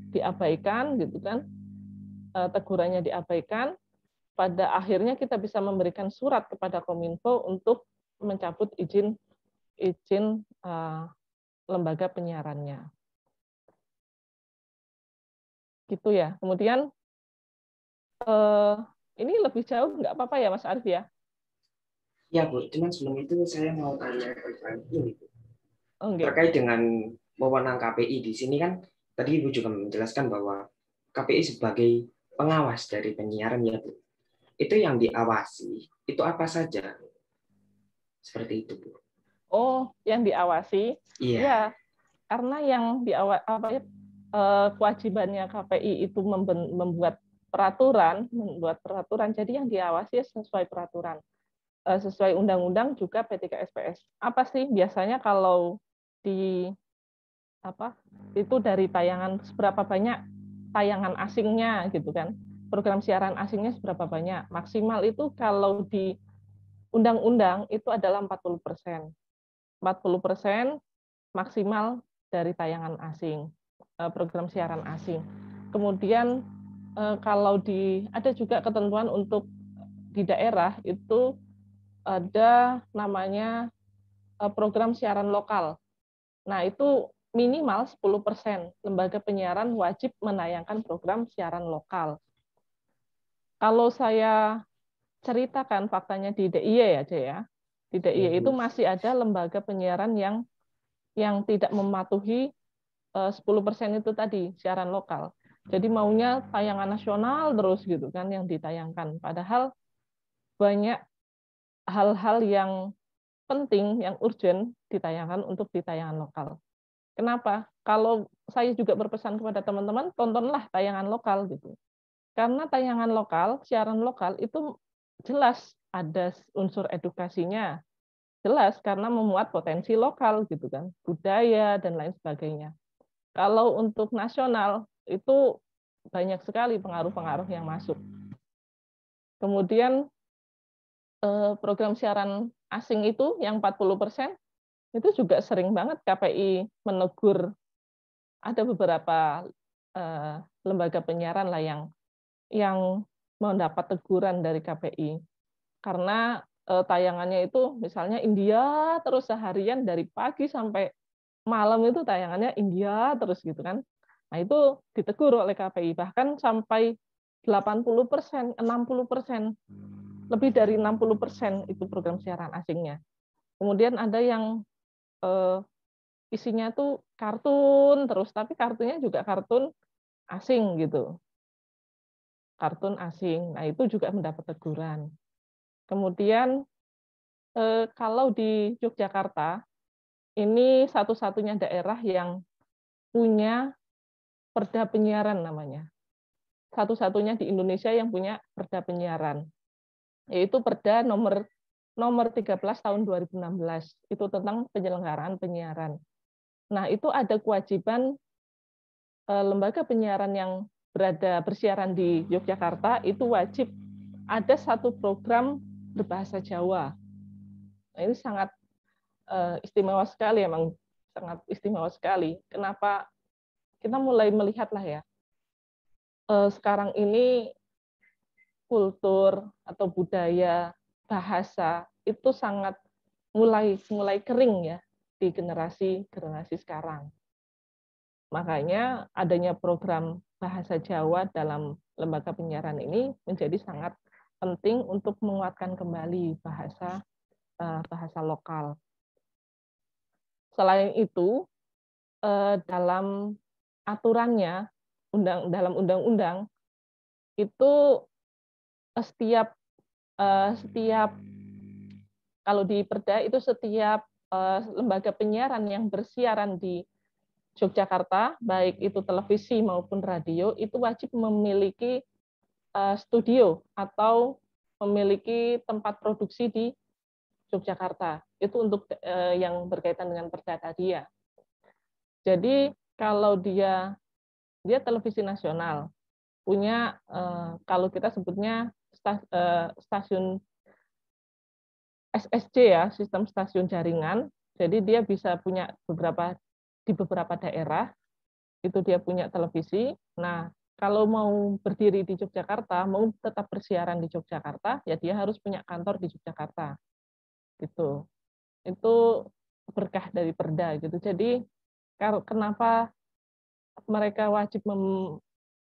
diabaikan gitu kan, tegurannya diabaikan, pada akhirnya kita bisa memberikan surat kepada Kominfo untuk mencabut izin lembaga penyiarannya. Gitu ya. Kemudian ini lebih jauh nggak apa-apa ya Mas Arif ya? Ya Bu, cuman sebelum itu saya mau tanya ini Okay. Terkait dengan wewenang KPI di sini kan tadi Ibu juga menjelaskan bahwa KPI sebagai pengawas dari penyiaran ya Bu. Itu yang diawasi itu apa saja? Seperti itu Bu. Oh, yang diawasi? Iya. Ya, karena yang kewajibannya KPI itu membuat peraturan, jadi yang diawasi sesuai peraturan, sesuai undang-undang juga P3SPS. Apa sih biasanya kalau itu dari tayangan seberapa banyak tayangan asingnya gitu kan, program siaran asingnya seberapa banyak, maksimal itu kalau di undang-undang itu adalah 40% maksimal dari tayangan asing, program siaran asing. Kemudian kalau ada juga ketentuan untuk di daerah itu ada namanya program siaran lokal. Nah, itu minimal 10% lembaga penyiaran wajib menayangkan program siaran lokal. kalau saya ceritakan faktanya di DIY aja ya. Di DIY itu masih ada lembaga penyiaran yang tidak mematuhi 10% itu tadi, siaran lokal. Jadi maunya tayangan nasional terus gitu kan yang ditayangkan. Padahal banyak hal-hal yang penting, yang urgent ditayangkan untuk di tayangan lokal. Kenapa? Kalau saya juga berpesan kepada teman-teman, tontonlah tayangan lokal gitu. Karena tayangan lokal, siaran lokal itu jelas ada unsur edukasinya. Jelas karena memuat potensi lokal gitu kan, budaya dan lain sebagainya. Kalau untuk nasional itu banyak sekali pengaruh-pengaruh yang masuk. Kemudian program siaran asing itu yang 40% itu juga sering banget KPI menegur. Ada beberapa lembaga penyiaran lah yang mendapat teguran dari KPI karena tayangannya itu misalnya India terus seharian dari pagi sampai malam itu tayangannya India terus gitu kan. Nah, itu ditegur oleh KPI bahkan sampai 80%, 60%, lebih dari 60% itu program siaran asingnya. Kemudian ada yang isinya tuh kartun terus, tapi kartunya juga kartun asing gitu. Kartun asing. Nah, itu juga mendapat teguran. Kemudian kalau di Yogyakarta, ini satu-satunya daerah yang punya perda penyiaran namanya. Satu-satunya di Indonesia yang punya perda penyiaran. Yaitu perda nomor 13 tahun 2016. Itu tentang penyelenggaraan penyiaran. Nah, itu ada kewajiban lembaga penyiaran yang bersiaran di Yogyakarta itu wajib ada satu program berbahasa Jawa. Nah, ini sangat istimewa sekali, emang sangat istimewa sekali. Kenapa kita mulai melihatlah ya, sekarang ini kultur atau budaya bahasa itu sangat mulai kering ya di generasi sekarang. Makanya adanya program bahasa Jawa dalam lembaga penyiaran ini menjadi sangat penting untuk menguatkan kembali bahasa lokal. Selain itu, dalam aturannya, dalam undang-undang itu setiap kalau di Perda itu setiap lembaga penyiaran yang bersiaran di Yogyakarta, baik itu televisi maupun radio, itu wajib memiliki studio atau memiliki tempat produksi di Yogyakarta. Itu untuk yang berkaitan dengan Perda tadi ya. Jadi kalau dia televisi nasional, punya kalau kita sebutnya stasiun SSJ ya, sistem stasiun jaringan. Jadi dia bisa punya di beberapa daerah itu dia punya televisi. Nah, kalau mau berdiri di Yogyakarta, mau tetap bersiaran di Yogyakarta, ya dia harus punya kantor di Yogyakarta. Gitu. Itu berkah dari Perda gitu. Jadi kenapa mereka wajib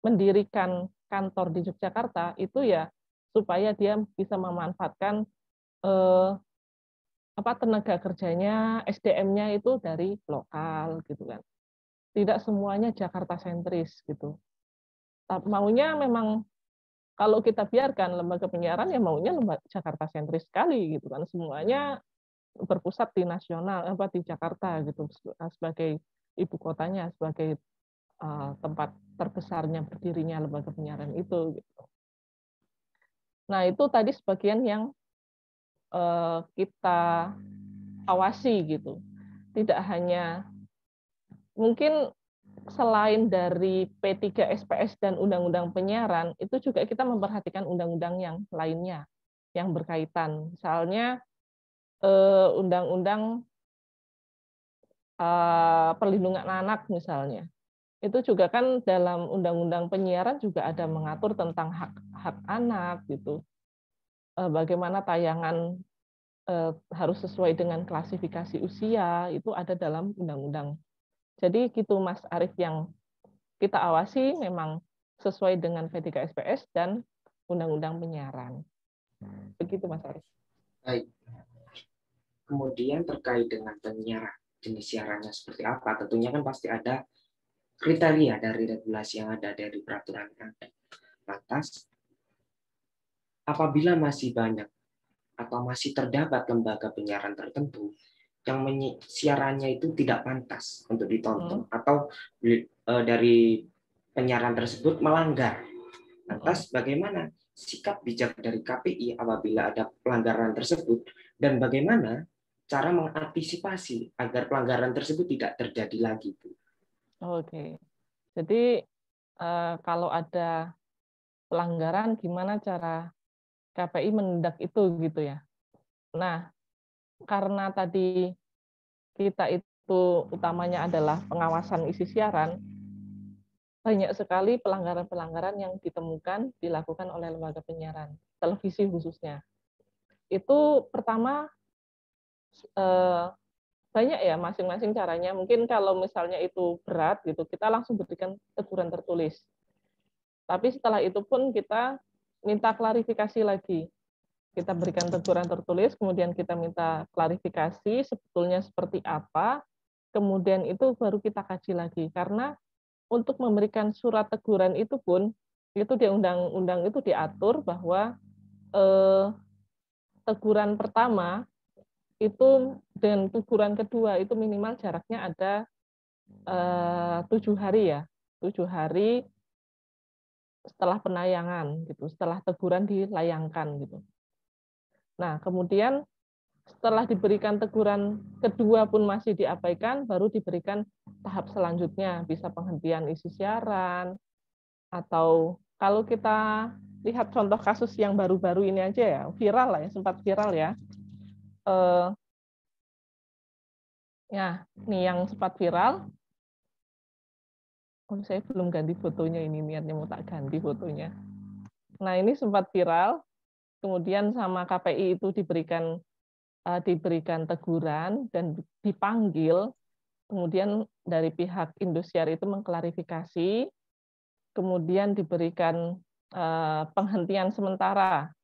mendirikan kantor di Yogyakarta itu ya supaya dia bisa memanfaatkan tenaga kerjanya, SDM-nya itu dari lokal gitu kan. Tidak semuanya Jakarta sentris gitu. Maunya memang kalau kita biarkan lembaga penyiaran ya maunya Jakarta sentris sekali gitu kan. Semuanya berpusat di nasional di Jakarta gitu sebagai ibu kotanya, sebagai tempat terbesarnya berdirinya lembaga penyiaran itu gitu. Nah, itu tadi sebagian yang kita awasi gitu. Tidak hanya mungkin selain dari P3 SPS dan Undang-Undang Penyiaran, itu juga kita memperhatikan undang-undang yang lainnya yang berkaitan. Misalnya Undang-Undang Perlindungan Anak misalnya. Itu juga kan dalam Undang-Undang Penyiaran juga ada mengatur tentang hak anak gitu. Bagaimana tayangan harus sesuai dengan klasifikasi usia, itu ada dalam undang-undang. Jadi gitu Mas Arief, yang kita awasi memang sesuai dengan P3 SPS dan Undang-Undang Penyiaran. Begitu Mas Arief. Baik. Kemudian terkait dengan penyiaran, jenis siarannya seperti apa? Tentunya kan pasti ada kriteria dari regulasi yang ada, dari peraturan yang ada. Lantas, apabila masih banyak atau masih terdapat lembaga penyiaran tertentu yang siarannya itu tidak pantas untuk ditonton atau dari penyiaran tersebut melanggar, lantas bagaimana sikap bijak dari KPI apabila ada pelanggaran tersebut, dan bagaimana cara mengantisipasi agar pelanggaran tersebut tidak terjadi lagi, Bu? Oke, jadi kalau ada pelanggaran, gimana cara KPI menindak itu gitu ya? Nah, karena tadi kita itu utamanya adalah pengawasan isi siaran, banyak sekali pelanggaran-pelanggaran yang ditemukan dilakukan oleh lembaga penyiaran, televisi khususnya. Itu pertama, banyak ya masing-masing caranya. Mungkin kalau misalnya itu berat gitu, kita langsung berikan teguran tertulis. Tapi setelah itu pun kita minta klarifikasi lagi. Kita berikan teguran tertulis, kemudian kita minta klarifikasi sebetulnya seperti apa, kemudian itu baru kita kaji lagi. Karena untuk memberikan surat teguran itu pun, itu di undang-undang itu diatur bahwa teguran pertama itu dan teguran kedua itu minimal jaraknya ada 7 hari ya, 7 hari setelah penayangan gitu, setelah teguran dilayangkan gitu. Nah, kemudian setelah diberikan teguran kedua pun masih diabaikan, baru diberikan tahap selanjutnya, bisa penghentian isi siaran, atau kalau kita lihat contoh kasus yang baru-baru ini aja ya, viral lah ya, sempat viral ya. Ya, nih yang sempat viral. Oh, saya belum ganti fotonya, ini niatnya mau tak ganti fotonya. Nah, ini sempat viral, kemudian sama KPI itu diberikan teguran dan dipanggil, kemudian dari pihak Indosiar itu mengklarifikasi, kemudian diberikan penghentian sementara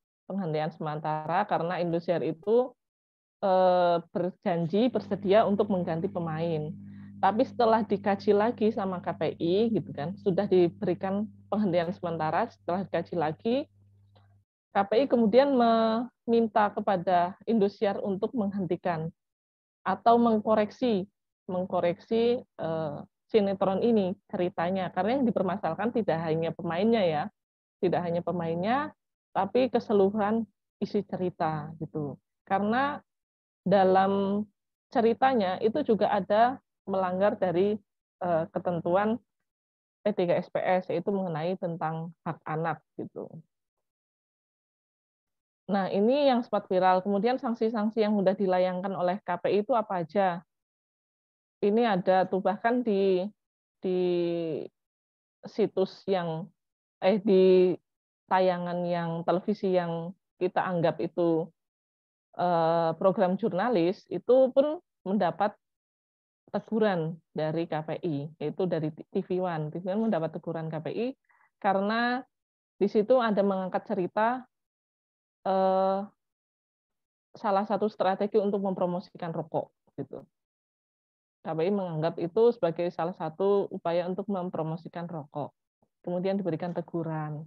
karena Indosiar itu berjanji bersedia untuk mengganti pemain. Tapi setelah dikaji lagi sama KPI gitu kan, sudah diberikan penghentian sementara, setelah dikaji lagi, KPI kemudian meminta kepada Indosiar untuk menghentikan atau mengkoreksi sinetron ini ceritanya, karena yang dipermasalahkan tidak hanya pemainnya ya, tapi keseluruhan isi cerita gitu. Karena dalam ceritanya itu juga ada melanggar dari ketentuan P3SPS, yaitu mengenai tentang hak anak gitu. Nah, ini yang sempat viral. Kemudian sanksi-sanksi yang sudah dilayangkan oleh KPI itu apa aja? Ini ada tuh bahkan di situs yang di tayangan yang televisi yang kita anggap itu program jurnalis, itu pun mendapat teguran dari KPI, yaitu dari TV One. TV One mendapat teguran KPI karena di situ ada mengangkat cerita salah satu strategi untuk mempromosikan rokok gitu. KPI menganggap itu sebagai salah satu upaya untuk mempromosikan rokok. Kemudian diberikan teguran.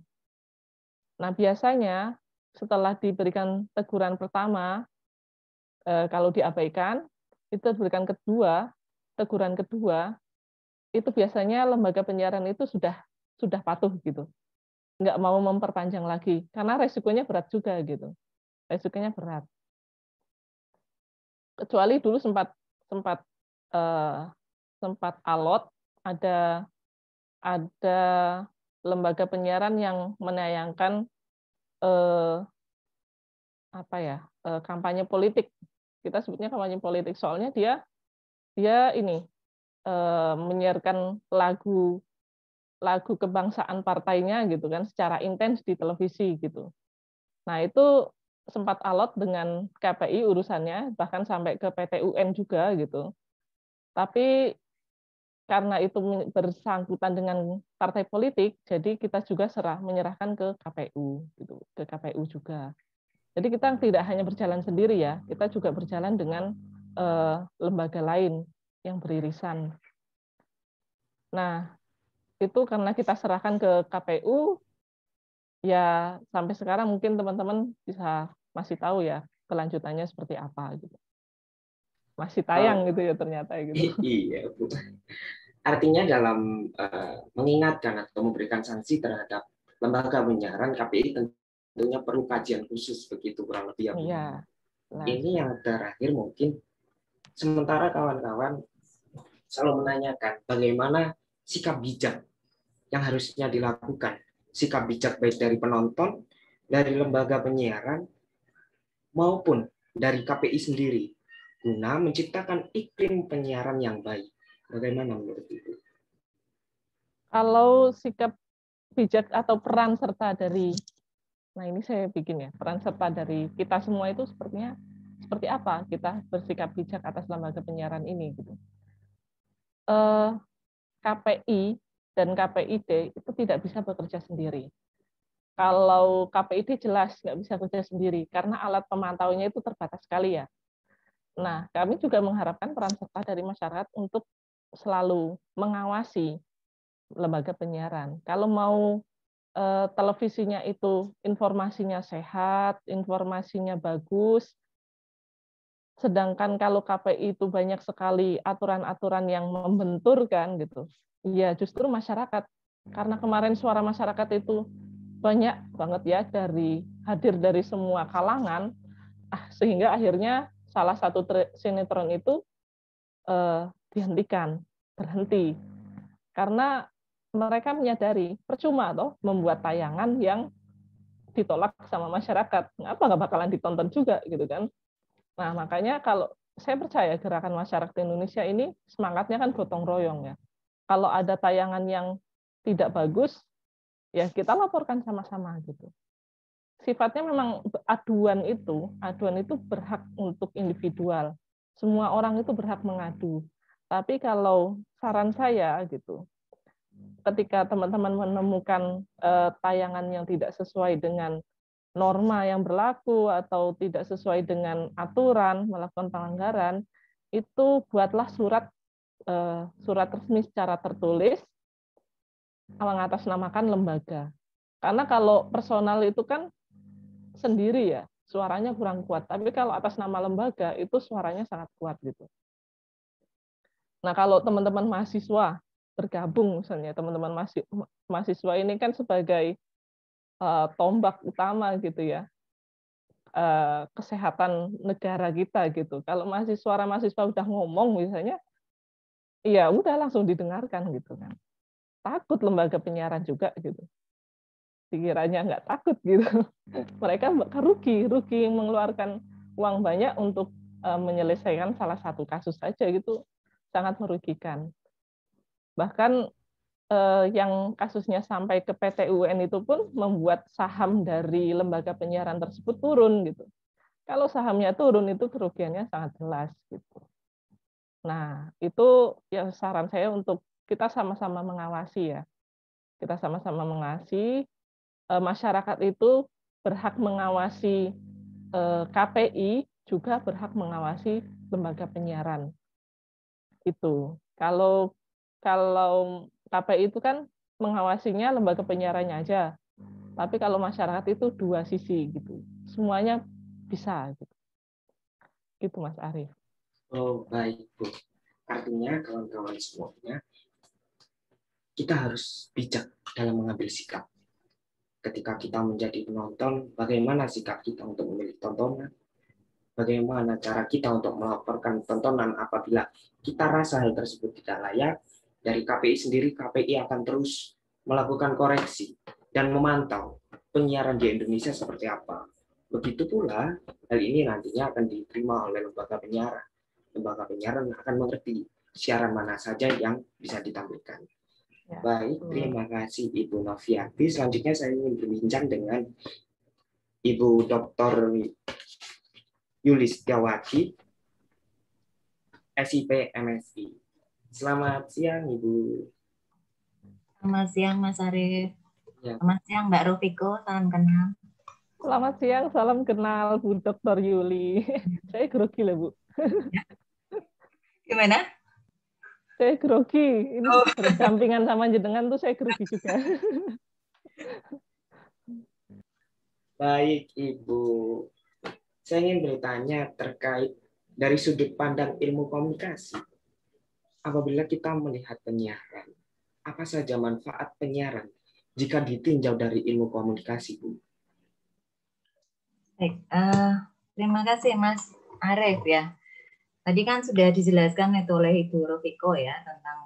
Nah, biasanya setelah diberikan teguran pertama, kalau diabaikan, itu diberikan teguran kedua, itu biasanya lembaga penyiaran itu sudah patuh gitu. Nggak mau memperpanjang lagi, karena resikonya berat juga gitu. Resikonya berat. Kecuali dulu sempat alot, ada lembaga penyiaran yang menayangkan kampanye politik. Kita sebutnya kampanye politik, soalnya dia ini menyiarkan lagu kebangsaan partainya gitu kan secara intens di televisi gitu. Nah, itu sempat alot dengan KPI urusannya, bahkan sampai ke PT UN juga gitu. Tapi karena itu bersangkutan dengan partai politik, jadi kita juga menyerahkan ke KPU, gitu, ke KPU juga. Jadi kita tidak hanya berjalan sendiri ya, kita juga berjalan dengan lembaga lain yang beririsan. Nah, itu karena kita serahkan ke KPU, ya sampai sekarang mungkin teman-teman masih tahu ya kelanjutannya seperti apa gitu. Masih tayang gitu ya ternyata gitu. Iya, Bu. Artinya dalam mengingatkan atau memberikan sanksi terhadap lembaga penyiaran, KPI tentunya perlu kajian khusus begitu kurang lebih ya, Bu. Iya. Ini yang terakhir mungkin, sementara kawan-kawan selalu menanyakan bagaimana sikap bijak yang harusnya dilakukan, sikap bijak baik dari penonton, dari lembaga penyiaran, maupun dari KPI sendiri, guna menciptakan iklim penyiaran yang baik. Bagaimana menurut Ibu? Kalau sikap bijak atau peran serta dari, nah ini saya bikin ya, peran serta dari kita semua itu sepertinya seperti apa kita bersikap bijak atas lembaga penyiaran ini gitu. KPI dan KPID itu tidak bisa bekerja sendiri. Kalau KPID jelas nggak bisa bekerja sendiri karena alat pemantauannya itu terbatas sekali ya. Nah, kami juga mengharapkan peran serta dari masyarakat untuk selalu mengawasi lembaga penyiaran. Kalau mau televisinya itu informasinya sehat, informasinya bagus, sedangkan kalau KPI itu banyak sekali aturan-aturan yang membenturkan gitu. Ya justru masyarakat, karena kemarin suara masyarakat itu banyak banget ya hadir dari semua kalangan, sehingga akhirnya salah satu sinetron itu berhenti karena mereka menyadari percuma toh membuat tayangan yang ditolak sama masyarakat, apa nggak bakalan ditonton juga gitu kan. Nah makanya kalau saya percaya gerakan masyarakat Indonesia ini semangatnya kan gotong royong ya. Kalau ada tayangan yang tidak bagus ya kita laporkan sama-sama gitu. Sifatnya memang aduan itu berhak untuk individual. Semua orang itu berhak mengadu. Tapi kalau saran saya gitu, ketika teman-teman menemukan tayangan yang tidak sesuai dengan norma yang berlaku atau tidak sesuai dengan aturan, melakukan pelanggaran, itu buatlah surat resmi secara tertulis mengatasnamakan lembaga. Karena kalau personal itu kan sendiri ya, suaranya kurang kuat. Tapi kalau atas nama lembaga itu suaranya sangat kuat gitu. Nah, kalau teman-teman mahasiswa bergabung misalnya, teman-teman mahasiswa ini kan sebagai tombak utama gitu ya, kesehatan negara kita gitu. Kalau mahasiswa udah ngomong misalnya, ya udah langsung didengarkan gitu kan. Takut lembaga penyiaran juga gitu. Dikiranya nggak takut gitu. Mereka rugi mengeluarkan uang banyak untuk menyelesaikan salah satu kasus saja gitu, sangat merugikan. Bahkan yang kasusnya sampai ke PT UN itu pun membuat saham dari lembaga penyiaran tersebut turun gitu. Kalau sahamnya turun itu kerugiannya sangat jelas gitu. Nah, itu ya saran saya untuk kita sama-sama mengawasi ya. Kita sama-sama mengawasi, masyarakat itu berhak mengawasi KPI, juga berhak mengawasi lembaga penyiaran. Itu. Kalau KPI itu kan mengawasinya lembaga penyiarannya aja. Tapi kalau masyarakat itu dua sisi gitu. Semuanya bisa gitu. Gitu Mas Arief. Oh, baik, Bu. Artinya kawan-kawan semuanya kita harus bijak dalam mengambil sikap. Ketika kita menjadi penonton, bagaimana sikap kita untuk memilih tontonan? Bagaimana cara kita untuk melaporkan tontonan apabila kita rasa hal tersebut tidak layak? Dari KPI sendiri, KPI akan terus melakukan koreksi dan memantau penyiaran di Indonesia seperti apa. Begitu pula, hal ini nantinya akan diterima oleh lembaga penyiaran. Lembaga penyiaran akan mengerti siaran mana saja yang bisa ditampilkan. Ya. Baik, terima kasih Ibu Noviati. Selanjutnya saya ingin berbincang dengan Ibu Dr. Yulistiawati, SIP MSI. Selamat siang, Ibu. Selamat siang, Mas Arief. Ya. Selamat siang, Mbak Rofiko. Salam kenal. Selamat siang, salam kenal Bu Dr. Yuli. Saya grogi lah, Bu. Gimana? Saya grogi. Ini Oh. berdampingan sama jenengan tuh saya grogi juga. Baik, Ibu. Saya ingin bertanya terkait dari sudut pandang ilmu komunikasi. Apabila kita melihat penyiaran, apa saja manfaat penyiaran jika ditinjau dari ilmu komunikasi, Bu? Baik, terima kasih Mas Arief ya. Tadi kan sudah dijelaskan itu oleh Ibu Rofiko ya tentang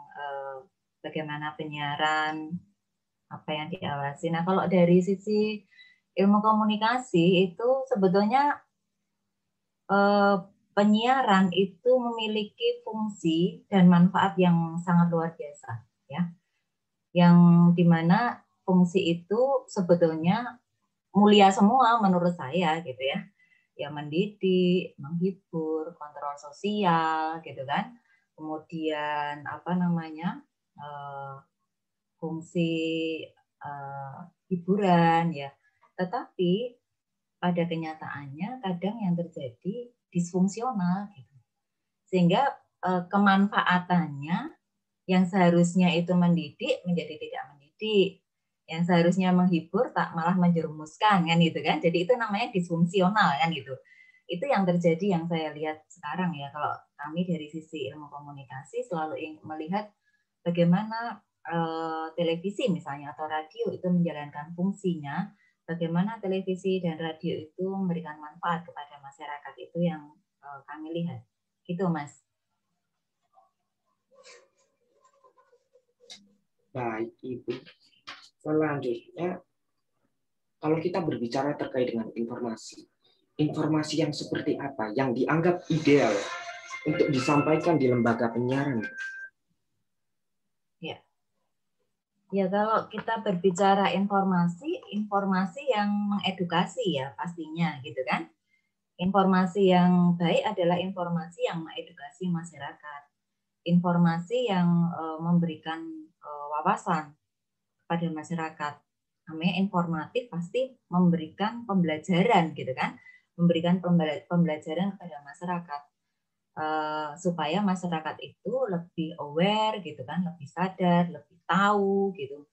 bagaimana penyiaran, apa yang diawasi. Nah, kalau dari sisi ilmu komunikasi itu sebetulnya penyiaran itu memiliki fungsi dan manfaat yang sangat luar biasa ya. Yang dimana fungsi itu sebetulnya mulia semua menurut saya gitu ya. Ya mendidik, menghibur, kontrol sosial gitu kan. Kemudian apa namanya? Fungsi hiburan ya. Tetapi pada kenyataannya kadang yang terjadi disfungsional gitu. Sehingga kemanfaatannya yang seharusnya itu mendidik menjadi tidak mendidik. Yang seharusnya menghibur tak malah menjerumuskan kan gitu kan. Jadi itu namanya disfungsional kan gitu. Itu yang terjadi yang saya lihat sekarang ya. Kalau kami dari sisi ilmu komunikasi selalu melihat bagaimana televisi misalnya atau radio itu menjalankan fungsinya, bagaimana televisi dan radio itu memberikan manfaat kepada masyarakat, itu yang kami lihat. Gitu Mas. Baik, Ibu. Selanjutnya, kalau kita berbicara terkait dengan informasi yang seperti apa yang dianggap ideal untuk disampaikan di lembaga penyiaran? Ya, kalau kita berbicara informasi yang mengedukasi ya pastinya gitu kan. Informasi yang baik adalah informasi yang mengedukasi masyarakat. Informasi yang memberikan wawasan kepada masyarakat. Namanya informatif pasti memberikan pembelajaran gitu kan. Memberikan pembelajaran kepada masyarakat. Supaya masyarakat itu lebih aware gitu kan, lebih sadar, lebih tahu gitu,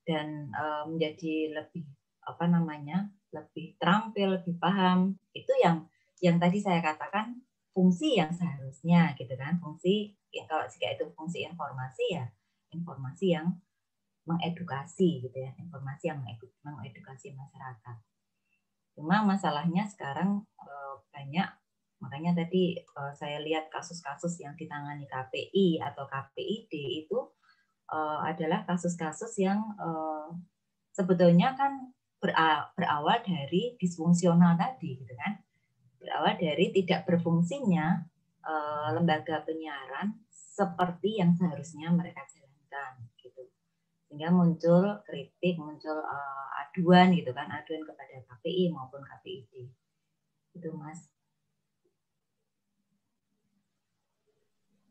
dan menjadi lebih apa namanya, lebih terampil, lebih paham. Itu yang tadi saya katakan fungsi yang seharusnya gitu kan, fungsi kalau jika itu fungsi informasi ya informasi yang mengedukasi gitu ya, informasi yang mengedukasi masyarakat. Cuma masalahnya sekarang banyak. Makanya tadi saya lihat kasus-kasus yang ditangani KPI atau KPID itu adalah kasus-kasus yang sebetulnya kan berawal dari disfungsional tadi, gitu kan? Berawal dari tidak berfungsinya lembaga penyiaran seperti yang seharusnya mereka jalankan, gitu. Sehingga muncul kritik, muncul aduan, gitu kan? Aduan kepada KPI maupun KPID, itu Mas.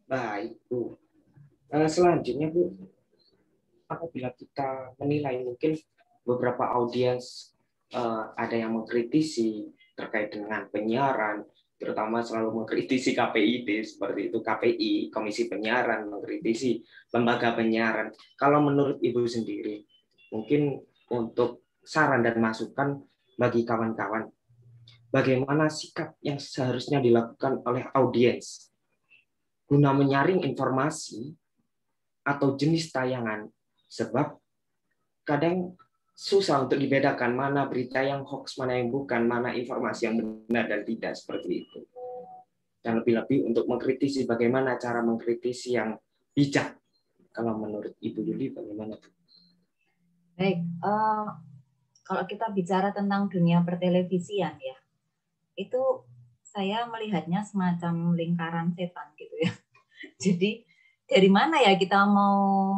Baik, Bu. Selanjutnya, Bu, apabila kita menilai mungkin beberapa audiens ada yang mengkritisi terkait dengan penyiaran, terutama selalu mengkritisi KPID seperti itu, KPI, Komisi Penyiaran, mengkritisi lembaga penyiaran. Kalau menurut Ibu sendiri, mungkin untuk saran dan masukan bagi kawan-kawan, bagaimana sikap yang seharusnya dilakukan oleh audiens guna menyaring informasi atau jenis tayangan, sebab kadang susah untuk dibedakan mana berita yang hoax, mana yang bukan, mana informasi yang benar dan tidak, seperti itu. Dan lebih-lebih untuk mengkritisi, bagaimana cara mengkritisi yang bijak. Kalau menurut Ibu Yuli, bagaimana? Baik, kalau kita bicara tentang dunia pertelevisian ya, itu saya melihatnya semacam lingkaran setan gitu ya. Jadi dari mana ya kita mau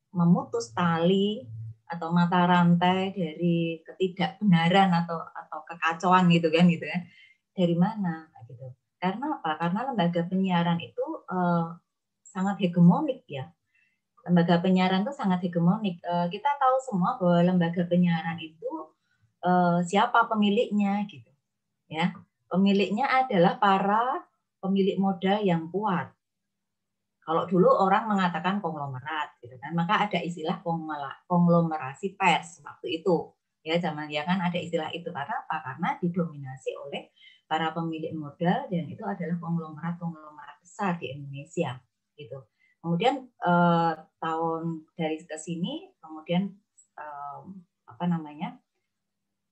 memutus tali atau mata rantai dari ketidakbenaran atau kekacauan gitu kan. Dari mana gitu. Karena apa? Karena lembaga penyiaran itu sangat hegemonik ya. Lembaga penyiaran itu sangat hegemonik. Kita tahu semua bahwa lembaga penyiaran itu siapa pemiliknya gitu. Ya, pemiliknya adalah para pemilik modal yang kuat. Kalau dulu orang mengatakan konglomerat, gitu kan, maka ada istilah konglomerasi pers waktu itu. Ya, zaman ya kan ada istilah itu. Karena apa? Karena didominasi oleh para pemilik modal dan itu adalah konglomerat besar di Indonesia, gitu. Kemudian tahun dari ke sini, kemudian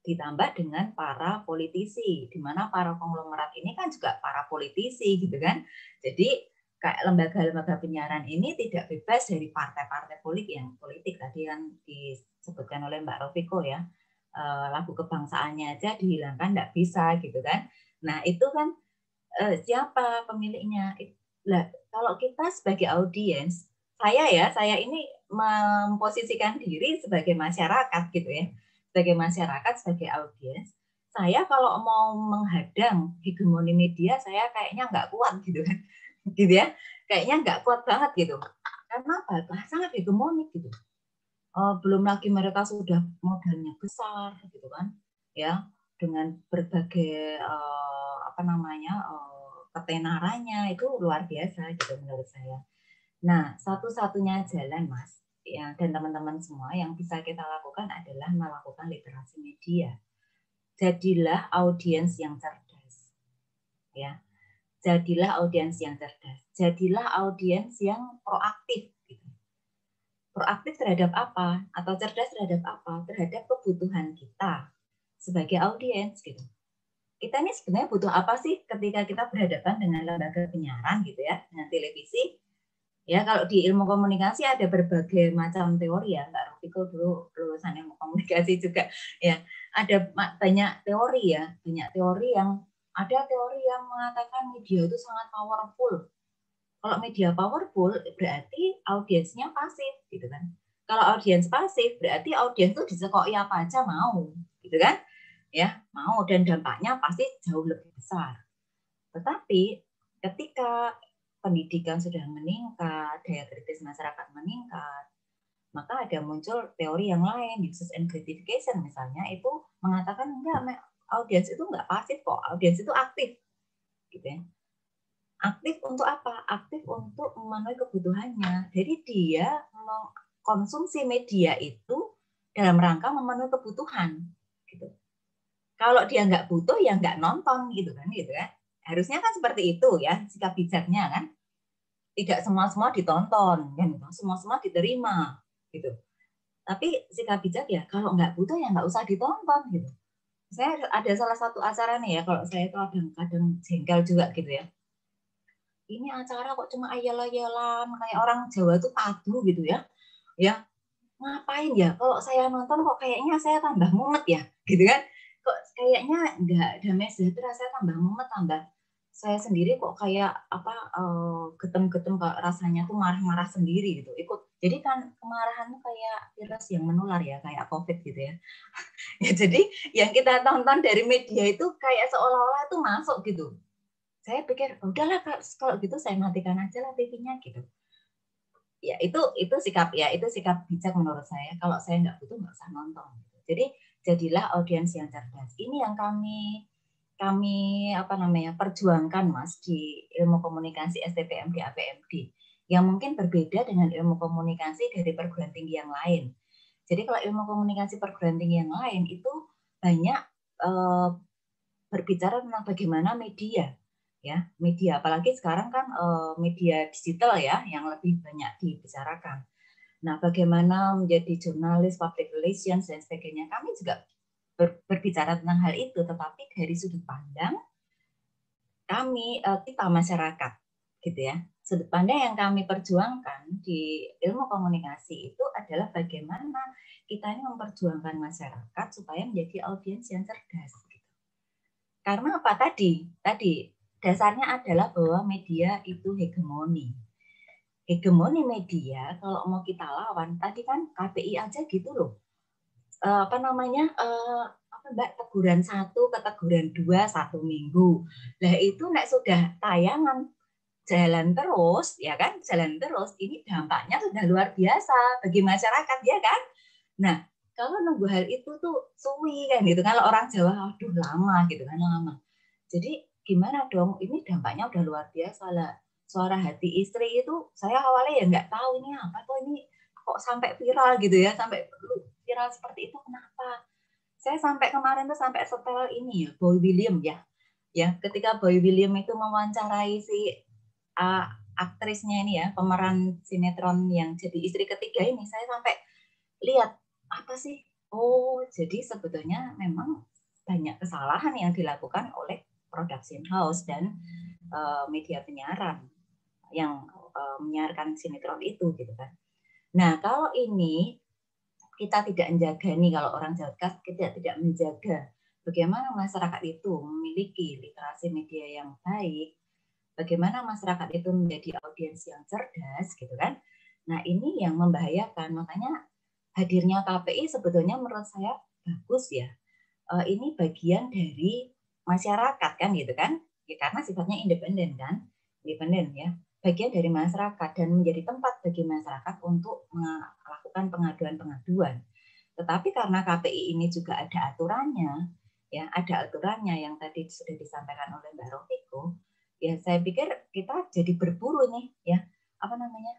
ditambah dengan para politisi, di mana para konglomerat ini kan juga para politisi, gitu kan. Jadi kayak lembaga-lembaga penyiaran ini tidak bebas dari partai-partai politik tadi yang disebutkan oleh Mbak Rofiko ya, lagu kebangsaannya aja dihilangkan nggak bisa gitu kan. Nah itu kan siapa pemiliknya? Nah, kalau kita sebagai audiens, saya ini memposisikan diri sebagai masyarakat gitu ya, sebagai masyarakat, sebagai audiens. Saya kalau mau menghadang hegemoni media, saya kayaknya nggak kuat gitu kan. Gitu ya, kayaknya nggak kuat banget gitu. Karena apa? Sangat hegemonik gitu. Belum lagi mereka sudah modalnya besar gitu kan, ya, dengan berbagai ketenarannya itu luar biasa gitu menurut saya. Nah, satu-satunya jalan Mas ya, dan teman-teman semua yang bisa kita lakukan adalah melakukan literasi media. Jadilah audiens yang cerdas, ya. Jadilah audiens yang cerdas. Jadilah audiens yang proaktif. Gitu. Proaktif terhadap apa? Atau cerdas terhadap apa? Terhadap kebutuhan kita sebagai audiens. Gitu. Kita ini sebenarnya butuh apa sih ketika kita berhadapan dengan lembaga penyiaran gitu ya, dengan televisi? Ya kalau di ilmu komunikasi ada berbagai macam teori ya, Mbak Rofiko dulu lulusan ilmu komunikasi juga ya. Ada banyak teori ya, banyak teori yang ada teori yang mengatakan media itu sangat powerful. Kalau media powerful berarti audiensnya pasif gitu kan. Kalau audiens pasif berarti audiens itu disekoi apa aja mau gitu kan. Ya, mau dan dampaknya pasti jauh lebih besar. Tetapi ketika pendidikan sudah meningkat, daya kritis masyarakat meningkat, maka ada muncul teori yang lain, uses and gratification misalnya, itu mengatakan enggak, audiens itu enggak pasif kok, audiens itu aktif, gitu ya. Aktif untuk apa? Aktif untuk memenuhi kebutuhannya. Jadi dia mengkonsumsi media itu dalam rangka memenuhi kebutuhan, gitu. Kalau dia nggak butuh ya nggak nonton, gitu kan. Harusnya kan seperti itu ya sikap bijaknya kan. Tidak semua ditonton, kan? Semua diterima, gitu. Tapi sikap bijak ya kalau nggak butuh ya nggak usah ditonton, gitu. Saya ada salah satu acara nih ya, kalau saya itu kadang jengkel juga gitu ya. Ini acara kok cuma ayal-ayalan, kayak orang Jawa tuh padu gitu ya. Ya, ngapain ya? Kalau saya nonton kok kayaknya saya tambah mumet ya, gitu kan? Kok kayaknya nggak damai sejahtera, saya tambah mumet, tambah saya sendiri kok kayak getem-getem rasanya tuh marah-marah sendiri gitu. Jadi kan kemarahan tuh kayak virus yang menular ya, kayak COVID gitu ya. Ya jadi yang kita tonton dari media itu kayak seolah-olah itu masuk gitu. Saya pikir udahlah kalau gitu saya matikan aja lah TV-nya gitu. Ya itu sikap bijak menurut saya. Kalau saya nggak butuh nggak usah nonton. Jadi jadilah audiens yang cerdas. Ini yang kami perjuangkan Mas di ilmu komunikasi STPMD APMD yang mungkin berbeda dengan ilmu komunikasi dari perguruan tinggi yang lain. Jadi kalau ilmu komunikasi perguruan tinggi yang lain itu banyak berbicara tentang bagaimana media apalagi sekarang kan media digital ya yang lebih banyak dibicarakan. Nah, bagaimana menjadi jurnalis, public relations dan sebagainya, kami juga berbicara tentang hal itu, tetapi dari sudut pandang kita masyarakat, gitu ya. Sudut pandang yang kami perjuangkan di ilmu komunikasi itu adalah bagaimana kita ini memperjuangkan masyarakat supaya menjadi audiens yang cerdas. Gitu. Karena apa tadi dasarnya adalah bahwa media itu hegemoni. Hegemoni media kalau mau kita lawan, tadi kan KPI aja gitu loh. Mbak, teguran 1 ke teguran 2 1 minggu. Lah itu nek sudah tayangan jalan terus, ya kan, jalan terus, ini dampaknya sudah luar biasa bagi masyarakat, ya kan. Nah, kalau nunggu hal itu tuh suwi kan gitu. Kalau orang Jawa, aduh lama gitu kan, lama. Jadi gimana dong? Ini dampaknya udah luar biasa lah. Suara hati istri itu saya awalnya ya nggak tahu ini apa kok ini kok sampai viral gitu ya, sampai viral seperti itu kenapa? Saya sampai kemarin tuh sampai setel ini ya, Boy William ya. Ya, ketika Boy William itu mewawancarai si aktrisnya ini ya, pemeran sinetron yang jadi istri ketiga ini, saya sampai lihat apa sih? Oh, jadi sebetulnya memang banyak kesalahan yang dilakukan oleh production house dan media penyiaran yang menyiarkan sinetron itu gitu kan. Nah, kalau ini kita tidak menjaga nih, kalau orang Jawa kita tidak menjaga bagaimana masyarakat itu memiliki literasi media yang baik, bagaimana masyarakat itu menjadi audiens yang cerdas gitu kan. Nah, ini yang membahayakan. Makanya hadirnya KPI sebetulnya menurut saya bagus ya. Ini bagian dari masyarakat kan gitu kan. Ya, karena sifatnya independen kan. Independen ya. Bagian dari masyarakat dan menjadi tempat bagi masyarakat untuk melakukan pengaduan-pengaduan. Tetapi karena KPI ini juga ada aturannya, ya ada aturannya yang tadi sudah disampaikan oleh Mbak Rofiko. Ya, saya pikir kita jadi berburu nih, ya apa namanya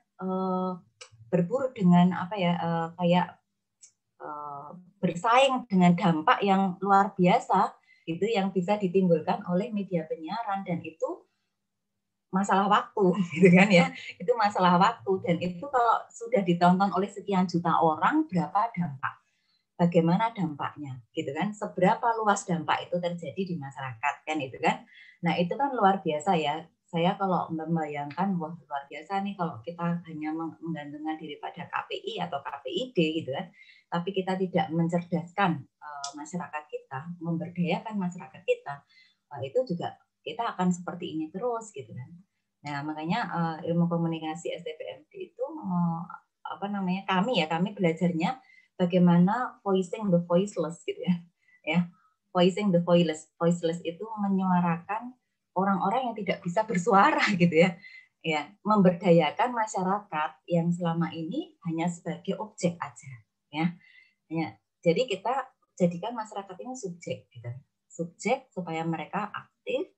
berburu dengan apa ya kayak bersaing dengan dampak yang luar biasa itu yang bisa ditimbulkan oleh media penyiaran, dan itu masalah waktu, gitu kan ya, itu masalah waktu, dan itu kalau sudah ditonton oleh sekian juta orang, berapa dampak? Bagaimana dampaknya, gitu kan? Seberapa luas dampak itu terjadi di masyarakat, kan itu kan? Nah itu kan luar biasa ya. Saya kalau membayangkan, wah luar biasa nih kalau kita hanya menggantungkan diri pada KPI atau KPID, gitu kan? Tapi kita tidak mencerdaskan masyarakat kita, memberdayakan masyarakat kita, itu juga kita akan seperti ini terus, gitu kan? Nah makanya ilmu komunikasi STPMD itu apa namanya kami belajarnya bagaimana voicing the voiceless gitu ya, voicing the voiceless itu menyuarakan orang-orang yang tidak bisa bersuara gitu ya, memberdayakan masyarakat yang selama ini hanya sebagai objek aja ya. Jadi kita jadikan masyarakat ini subjek gitu, subjek supaya mereka aktif,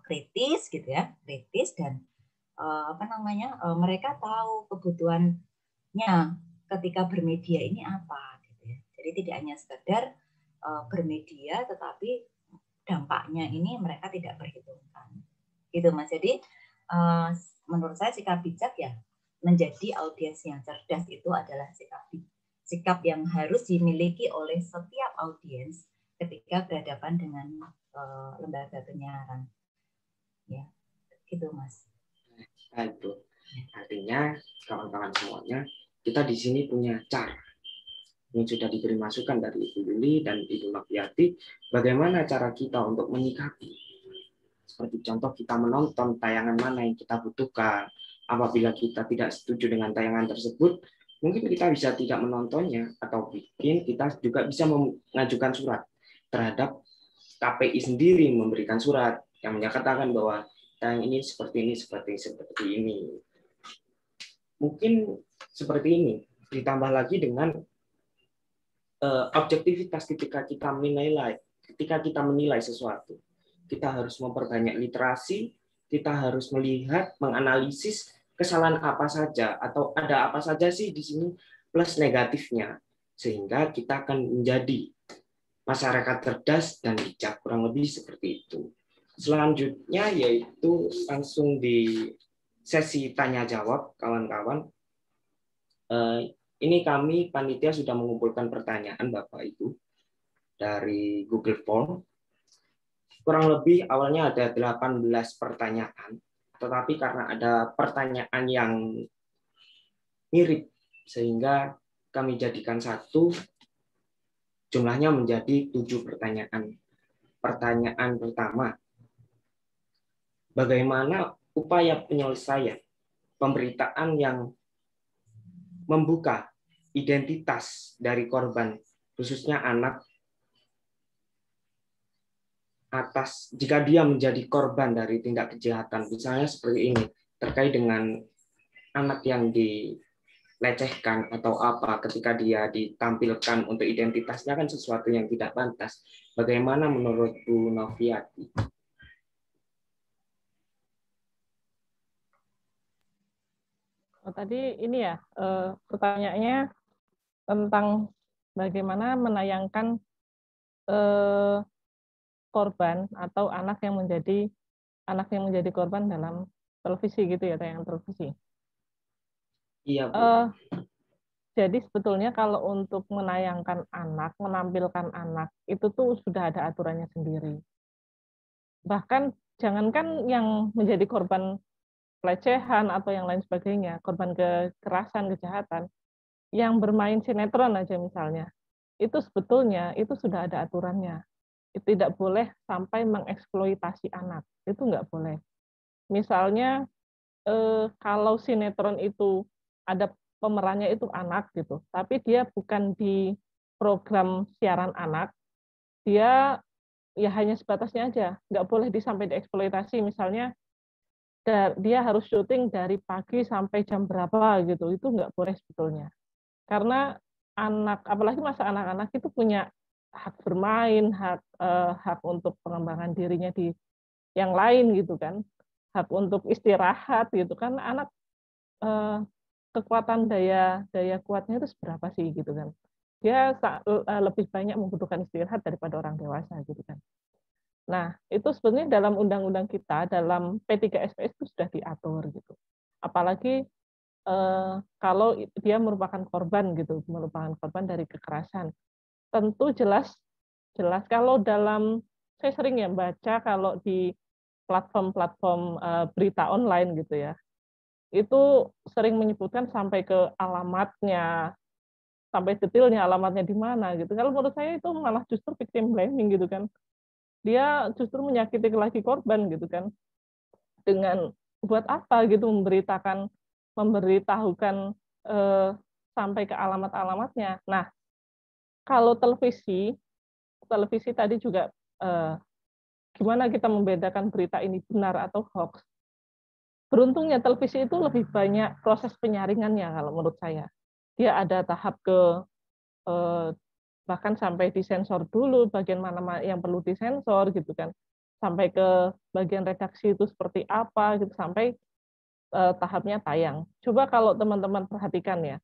kritis gitu ya, kritis dan apa namanya mereka tahu kebutuhannya ketika bermedia ini apa gitu ya. Jadi tidak hanya sekedar bermedia, tetapi dampaknya ini mereka tidak perhitungkan gitu Mas. Jadi menurut saya sikap bijak ya, menjadi audiens yang cerdas itu adalah sikap yang harus dimiliki oleh setiap audiens ketika berhadapan dengan lembaga penyiaran ya, gitu Mas. Nah, itu artinya kawan-kawan semuanya, kita di sini punya cara yang sudah diberi masukan dari Ibu Yuli dan Ibu Noviati, bagaimana cara kita untuk menyikapi. Seperti contoh kita menonton tayangan mana yang kita butuhkan. Apabila kita tidak setuju dengan tayangan tersebut, mungkin kita bisa tidak menontonnya, atau mungkin kita juga bisa mengajukan surat terhadap KPI sendiri, memberikan surat yang menyatakan bahwa tayangan ini seperti ini. Mungkin seperti ini. Ditambah lagi dengan objektivitas ketika kita menilai sesuatu. Kita harus memperbanyak literasi, kita harus melihat, menganalisis kesalahan apa saja atau ada apa saja sih di sini plus negatifnya, sehingga kita akan menjadi masyarakat cerdas dan bijak, kurang lebih seperti itu. Selanjutnya yaitu langsung di sesi tanya jawab kawan-kawan. Ini kami panitia sudah mengumpulkan pertanyaan Bapak Ibu dari Google Form. Kurang lebih awalnya ada 18 pertanyaan, tetapi karena ada pertanyaan yang mirip sehingga kami jadikan satu, jumlahnya menjadi 7 pertanyaan. Pertanyaan pertama, bagaimana upaya penyelesaian pemberitaan yang membuka identitas dari korban, khususnya anak, atas jika dia menjadi korban dari tindak kejahatan, misalnya seperti ini, terkait dengan anak yang dilecehkan atau apa, ketika dia ditampilkan untuk identitasnya kan sesuatu yang tidak pantas. Bagaimana menurut Bu Noviati? Oh, tadi ini ya, pertanyaannya tentang bagaimana menayangkan korban atau anak yang menjadi korban dalam televisi gitu ya, tayangan televisi. Iya, Bu. Jadi sebetulnya kalau untuk menayangkan anak, menampilkan anak, itu tuh sudah ada aturannya sendiri. Bahkan jangankan yang menjadi korban pelecehan atau yang lain sebagainya, korban kekerasan, kejahatan, yang bermain sinetron aja misalnya, itu sebetulnya itu sudah ada aturannya. Tidak boleh sampai mengeksploitasi anak, itu nggak boleh. Misalnya kalau sinetron itu ada pemerannya itu anak gitu, tapi dia bukan di program siaran anak, dia ya hanya sebatasnya aja, nggak boleh sampai dieksploitasi. Misalnya dia harus syuting dari pagi sampai jam berapa gitu, itu nggak boleh sebetulnya. Karena anak, apalagi masa anak-anak itu punya hak bermain, hak untuk pengembangan dirinya di yang lain gitu kan, hak untuk istirahat gitu kan. Anak kekuatan daya kuatnya itu seberapa sih gitu kan? Dia lebih banyak membutuhkan istirahat daripada orang dewasa gitu kan. Nah, itu sebenarnya dalam undang-undang kita, dalam P3SPS itu sudah diatur gitu. Apalagi kalau dia merupakan korban gitu, merupakan korban dari kekerasan. Tentu jelas kalau dalam, saya sering ya baca kalau di platform-platform berita online gitu ya, itu sering menyebutkan sampai ke alamatnya, sampai detailnya alamatnya di mana gitu. Kalau menurut saya itu malah justru victim blaming gitu kan. Dia justru menyakiti lagi korban gitu kan. Dengan buat apa gitu memberitahukan sampai ke alamat-alamatnya. Nah, kalau televisi tadi juga gimana kita membedakan berita ini benar atau hoax. Beruntungnya televisi itu lebih banyak proses penyaringannya kalau menurut saya. Dia ada tahap bahkan sampai disensor dulu bagian mana yang perlu disensor gitu kan. Sampai ke bagian redaksi itu seperti apa gitu, sampai tahapnya tayang. Coba kalau teman-teman perhatikan ya,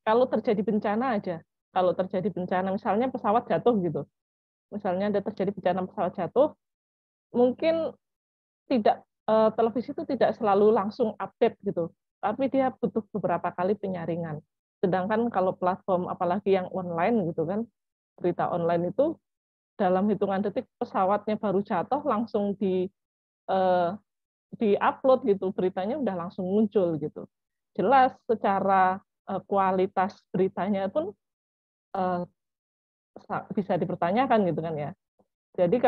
kalau terjadi bencana aja, kalau terjadi bencana misalnya pesawat jatuh gitu, misalnya ada terjadi bencana pesawat jatuh, mungkin televisi itu tidak selalu langsung update gitu, tapi dia butuh beberapa kali penyaringan. Sedangkan kalau platform apalagi yang online gitu kan, berita online itu dalam hitungan detik pesawatnya baru jatuh langsung di-upload gitu, beritanya udah langsung muncul gitu. Jelas secara kualitas beritanya pun bisa dipertanyakan gitu kan ya. Jadi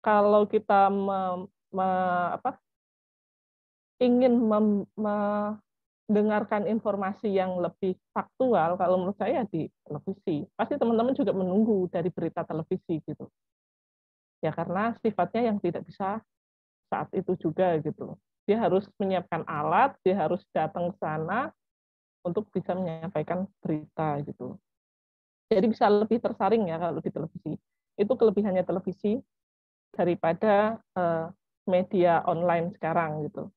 kalau kita ingin mendengarkan informasi yang lebih faktual, kalau menurut saya di televisi. Pasti teman-teman juga menunggu dari berita televisi gitu. Ya karena sifatnya yang tidak bisa saat itu juga gitu. Dia harus menyiapkan alat, dia harus datang ke sana untuk bisa menyampaikan berita gitu. Jadi bisa lebih tersaring ya kalau di televisi. Itu kelebihannya televisi daripada media online sekarang gitu.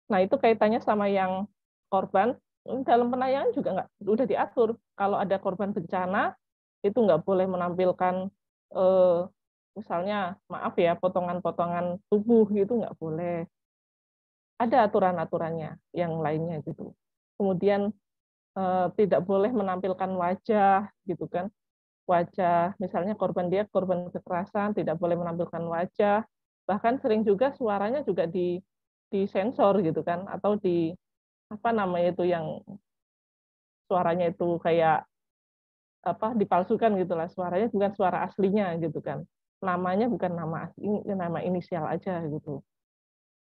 Nah itu kaitannya sama yang korban, dalam penayangan juga udah diatur. Kalau ada korban bencana, itu nggak boleh menampilkan misalnya maaf ya potongan-potongan tubuh gitu nggak boleh. Ada aturan-aturannya yang lainnya gitu. Kemudian tidak boleh menampilkan wajah gitu kan, wajah misalnya korban kekerasan tidak boleh menampilkan wajah, bahkan sering juga suaranya juga disensor gitu kan, atau apa namanya itu yang suaranya itu kayak dipalsukan gitulah, suaranya bukan suara aslinya gitu kan, namanya bukan nama asli, nama inisial aja gitu.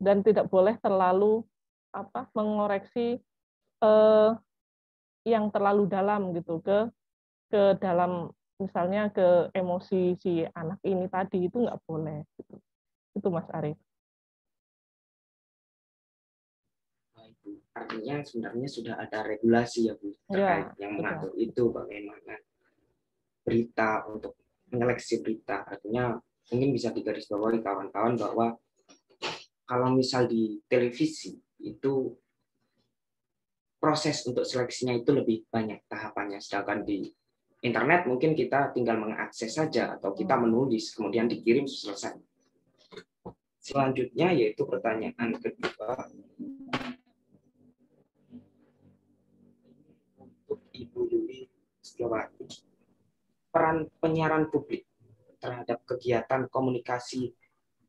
Dan tidak boleh terlalu mengoreksi yang terlalu dalam gitu ke dalam misalnya ke emosi si anak ini tadi itu nggak boleh. Gitu. Itu Mas Arief. Ibu. Artinya sebenarnya sudah ada regulasi ya Bu terkait yang mengatur itu bagaimana berita untuk menyeleksi berita. Artinya mungkin bisa digarisbawahi kawan-kawan bahwa kalau misal di televisi itu proses untuk seleksinya itu lebih banyak tahapannya, sedangkan di internet mungkin kita tinggal mengakses saja atau kita menulis kemudian dikirim selesai. Selanjutnya yaitu pertanyaan kedua untuk Ibu Yuli Setiawati. Peran penyiaran publik terhadap kegiatan komunikasi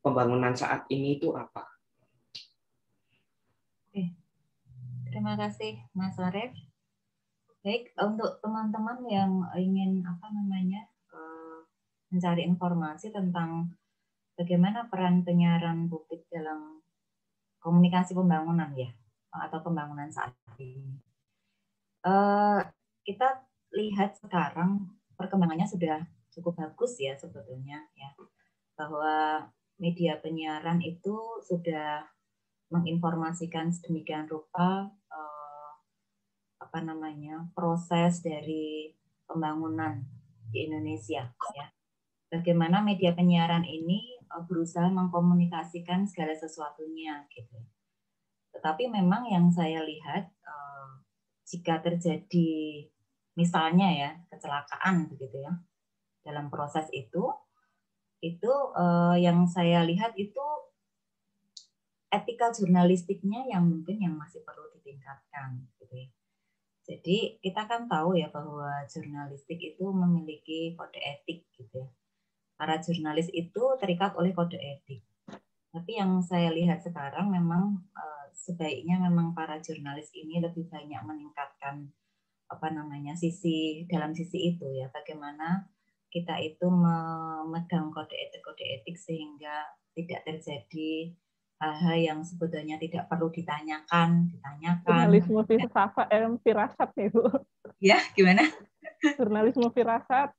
pembangunan saat ini itu apa? Oke. Terima kasih Mas Arief. Baik, untuk teman-teman yang ingin mencari informasi tentang bagaimana peran penyiaran publik dalam komunikasi pembangunan ya, atau pembangunan saat ini. Kita lihat sekarang perkembangannya sudah cukup bagus ya sebetulnya ya, bahwa media penyiaran itu sudah menginformasikan sedemikian rupa proses dari pembangunan di Indonesia ya. Bagaimana media penyiaran ini berusaha mengkomunikasikan segala sesuatunya gitu. Tetapi memang yang saya lihat jika terjadi misalnya ya kecelakaan begitu ya dalam proses itu yang saya lihat itu etika jurnalistiknya yang mungkin yang masih perlu ditingkatkan gitu ya. Jadi kita kan tahu ya bahwa jurnalistik itu memiliki kode etik gitu ya. Para jurnalis itu terikat oleh kode etik. Tapi yang saya lihat sekarang memang sebaiknya memang para jurnalis ini lebih banyak meningkatkan sisi itu ya. Bagaimana kita itu memegang kode etik sehingga tidak terjadi hal-hal yang sebetulnya tidak perlu ditanyakan. Jurnalisme firasat nih Bu. Ya, gimana? Jurnalisme firasat.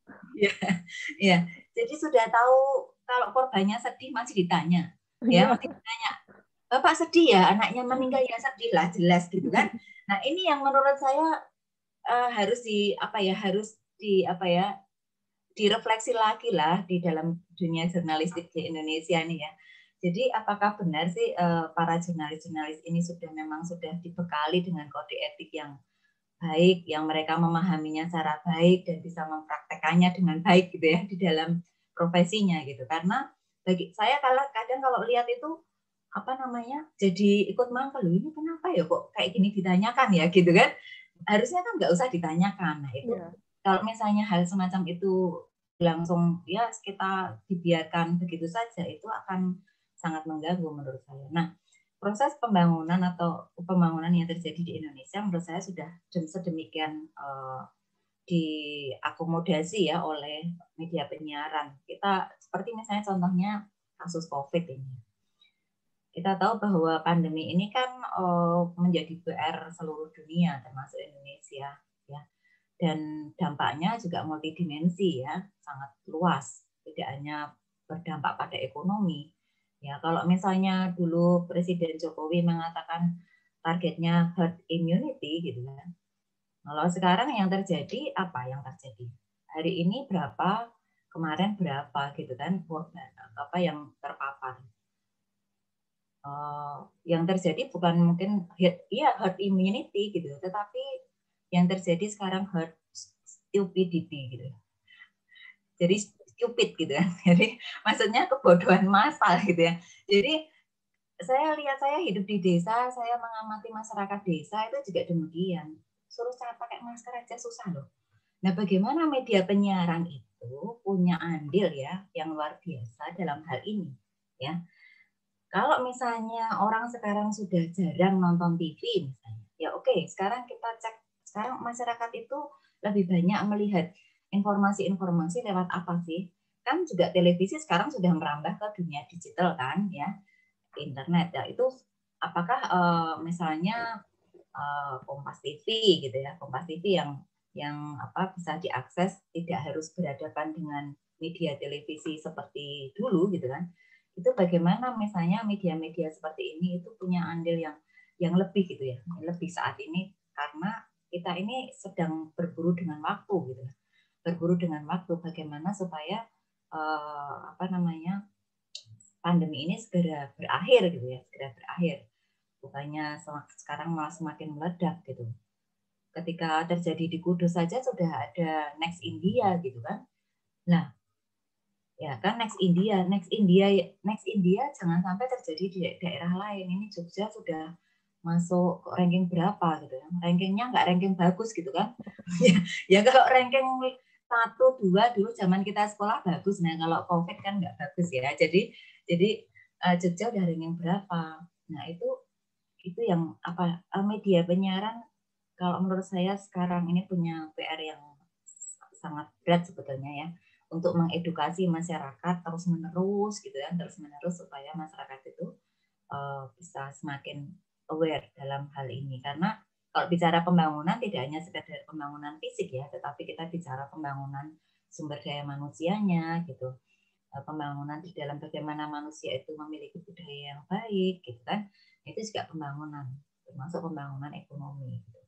Ya. Jadi sudah tahu kalau korbannya sedih masih ditanya. Ya, masih ditanya. Bapak sedih ya, anaknya meninggal ya sedih lah, jelas gitu kan. Nah, ini yang menurut saya harus direfleksi lagi lah di dalam dunia jurnalistik di Indonesia nih ya. Jadi apakah benar sih para jurnalis-jurnalis ini sudah dibekali dengan kode etik yang baik, yang mereka memahaminya secara baik dan bisa mempraktekannya dengan baik gitu ya di dalam profesinya gitu. Karena bagi saya kadang kalau lihat itu jadi ikut mangkel, ini kenapa ya kok kayak gini ditanyakan ya gitu kan. Harusnya kan nggak usah ditanyakan. Nah itu kalau misalnya hal semacam itu langsung ya kita dibiarkan begitu saja, itu akan sangat mengganggu menurut saya. Nah, proses pembangunan yang terjadi di Indonesia menurut saya sudah sedemikian diakomodasi ya oleh media penyiaran. Kita seperti misalnya contohnya kasus COVID ini. Kita tahu bahwa pandemi ini kan menjadi PR seluruh dunia termasuk Indonesia ya. Dan dampaknya juga multidimensi ya, sangat luas. Tidak hanya berdampak pada ekonomi. Ya, kalau misalnya dulu Presiden Jokowi mengatakan targetnya herd immunity gitu kan. Kalau sekarang yang terjadi apa yang terjadi? Hari ini berapa, kemarin berapa gitu kan, yang terpapar. Yang terjadi bukan mungkin herd immunity gitu, tetapi yang terjadi sekarang herd stupidity gitu. Jadi stupid gitu ya. Jadi maksudnya kebodohan massal gitu ya. Jadi saya hidup di desa, saya mengamati masyarakat desa itu juga demikian. Suruh saya pakai masker aja susah loh. Nah, bagaimana media penyiaran itu punya andil ya yang luar biasa dalam hal ini ya. Kalau misalnya orang sekarang sudah jarang nonton TV misalnya, ya oke, sekarang kita cek, sekarang masyarakat itu lebih banyak melihat informasi-informasi lewat apa sih? Kan juga televisi sekarang sudah merambah ke dunia digital kan, ya, internet. Ya itu apakah misalnya Kompas TV gitu ya, Kompas TV yang yang bisa diakses, tidak harus berhadapan dengan media televisi seperti dulu gitu kan. Itu bagaimana misalnya media-media seperti ini itu punya andil yang lebih gitu ya, lebih saat ini karena kita ini sedang berburu dengan waktu gitu. Berburu dengan waktu bagaimana supaya pandemi ini segera berakhir gitu ya, segera berakhir. Bukannya sekarang malah semakin meledak gitu. Ketika terjadi di Kudus saja sudah ada Next India gitu kan. Nah, ya kan Next India jangan sampai terjadi di daerah lain. Ini Jogja sudah masuk ranking berapa gitu ya. Rankingnya nggak ranking bagus gitu kan. Ya kalau ranking 1, 2 dulu zaman kita sekolah bagus. Nah, kalau COVID kan nggak bagus ya. Jadi Jogja udah ranking berapa. Nah, itu yang media penyiaran kalau menurut saya sekarang ini punya PR yang sangat berat sebetulnya ya, untuk mengedukasi masyarakat terus-menerus gitu ya, terus-menerus supaya masyarakat itu bisa semakin aware dalam hal ini. Karena kalau bicara pembangunan tidak hanya sekedar pembangunan fisik ya, tetapi kita bicara pembangunan sumber daya manusianya gitu. Pembangunan di dalam bagaimana manusia itu memiliki budaya yang baik gitu kan. Itu juga pembangunan, termasuk pembangunan ekonomi gitu.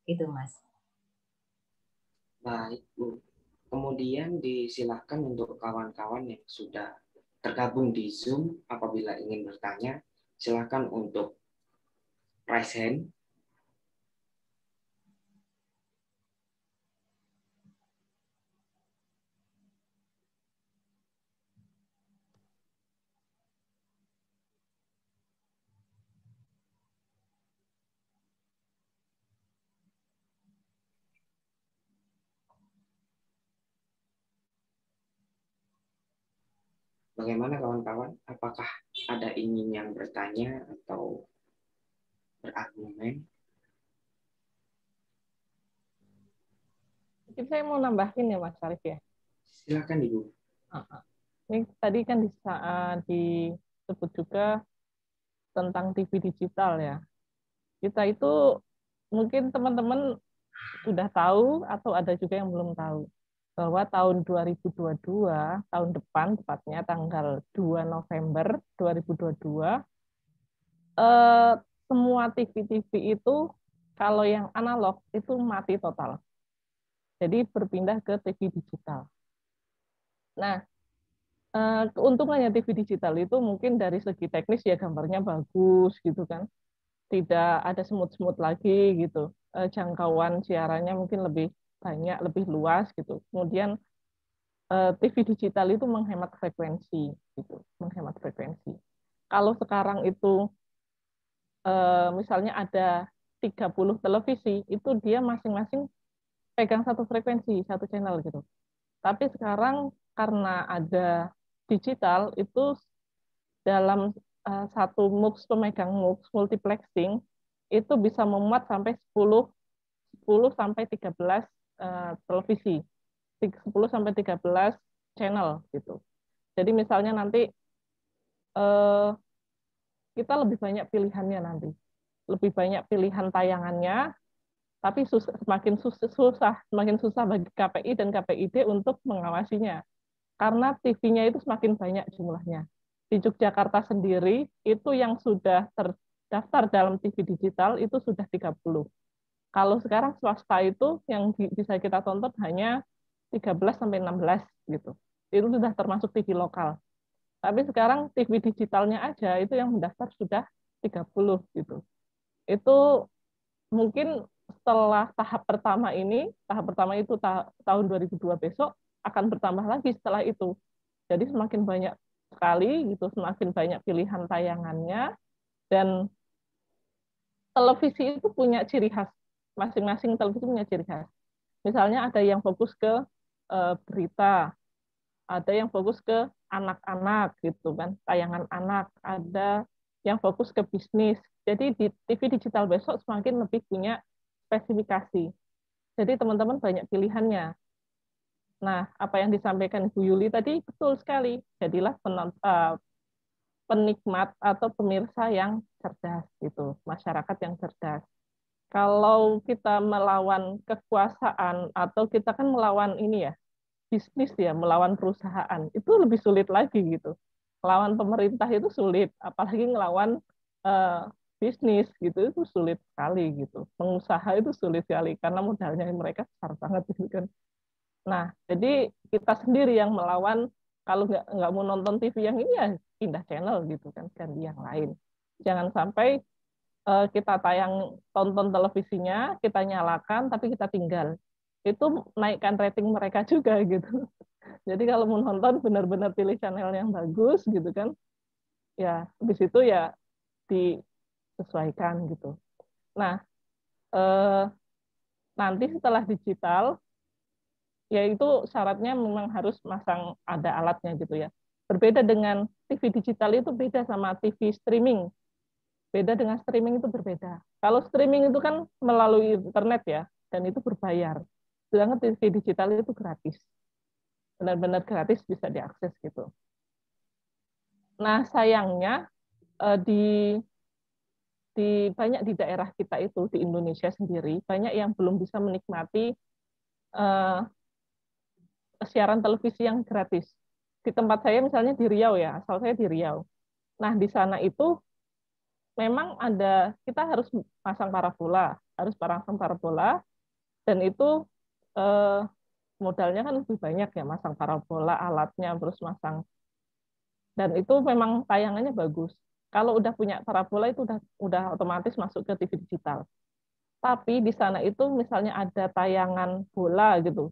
Itu Mas. Baik Bu. Kemudian disilahkan untuk kawan-kawan yang sudah tergabung di Zoom apabila ingin bertanya, silakan untuk raise hand. Bagaimana kawan-kawan? Apakah ada ingin yang bertanya atau berargumen? Mungkin saya mau nambahin ya Mas Arif ya. Silakan Ibu. Ini tadi kan disebut juga tentang TV digital ya. Kita itu mungkin teman-teman sudah tahu atau ada juga yang belum tahu bahwa tahun 2022, tahun depan tepatnya tanggal 2 November 2022, semua TV-TV itu kalau yang analog itu mati total. Jadi berpindah ke TV digital. Nah, keuntungannya TV digital itu mungkin dari segi teknis ya gambarnya bagus gitu kan. Tidak ada semut-semut lagi gitu. Jangkauan siarannya mungkin lebih banyak, lebih luas gitu. Kemudian TV digital itu menghemat frekuensi gitu, menghemat frekuensi. Kalau sekarang itu misalnya ada 30 televisi, itu dia masing-masing pegang satu frekuensi, satu channel gitu. Tapi sekarang karena ada digital itu dalam satu MUX, pemegang MUX multiplexing itu bisa memuat sampai 10 sampai 13 televisi. 10 sampai 13 channel gitu. Jadi misalnya nanti kita lebih banyak pilihannya nanti. Lebih banyak pilihan tayangannya, tapi semakin susah bagi KPI dan KPID untuk mengawasinya. Karena TV-nya itu semakin banyak jumlahnya. Di Yogyakarta sendiri, itu yang sudah terdaftar dalam TV digital itu sudah 30. Kalau sekarang swasta itu yang bisa kita tonton hanya 13 sampai 16 gitu. Itu sudah termasuk TV lokal. Tapi sekarang TV digitalnya aja itu yang mendaftar sudah 30 gitu. Itu mungkin setelah tahap pertama itu tahun 2002 besok akan bertambah lagi setelah itu. Jadi semakin banyak sekali gitu, semakin banyak pilihan tayangannya dan televisi itu punya ciri khas. Masing-masing televisi punya ciri khas. Misalnya ada yang fokus ke berita, ada yang fokus ke anak-anak gitu kan, tayangan anak, ada yang fokus ke bisnis. Jadi di TV digital besok semakin lebih punya spesifikasi. Jadi teman-teman banyak pilihannya. Nah, apa yang disampaikan Bu Yuli tadi betul sekali. Jadilah penikmat atau pemirsa yang cerdas gitu, masyarakat yang cerdas. kalau kita melawan kekuasaan atau kita kan melawan ini ya, bisnis ya, melawan perusahaan, itu lebih sulit lagi gitu. Melawan pemerintah itu sulit, apalagi ngelawan bisnis gitu, itu sulit sekali gitu. Pengusaha itu sulit sekali karena modalnya mereka besar banget gitu kan. Nah, jadi kita sendiri yang melawan. Kalau nggak mau nonton TV yang ini ya pindah channel gitu kan, ganti yang lain. Jangan sampai kita tonton televisinya, kita nyalakan, tapi kita tinggal. Itu naikkan rating mereka juga gitu. Jadi kalau mau nonton benar-benar pilih channel yang bagus gitu kan, ya habis itu ya disesuaikan gitu. Nah, nanti setelah digital, yaitu syaratnya memang harus masang ada alatnya gitu ya. Berbeda dengan TV digital itu beda sama TV streaming. Beda dengan streaming itu berbeda. Kalau streaming itu kan melalui internet ya, dan itu berbayar. Sedangkan TV digital itu gratis. Benar-benar gratis bisa diakses gitu. Nah, sayangnya di banyak di daerah kita itu, di Indonesia sendiri, banyak yang belum bisa menikmati siaran televisi yang gratis. Di tempat saya misalnya di Riau ya, asal saya di Riau. Nah, di sana itu memang kita harus pasang parabola, dan itu modalnya kan lebih banyak ya, masang parabola, alatnya, terus masang, dan itu memang tayangannya bagus. Kalau udah punya parabola itu udah otomatis masuk ke TV digital. Tapi di sana itu misalnya ada tayangan bola gitu,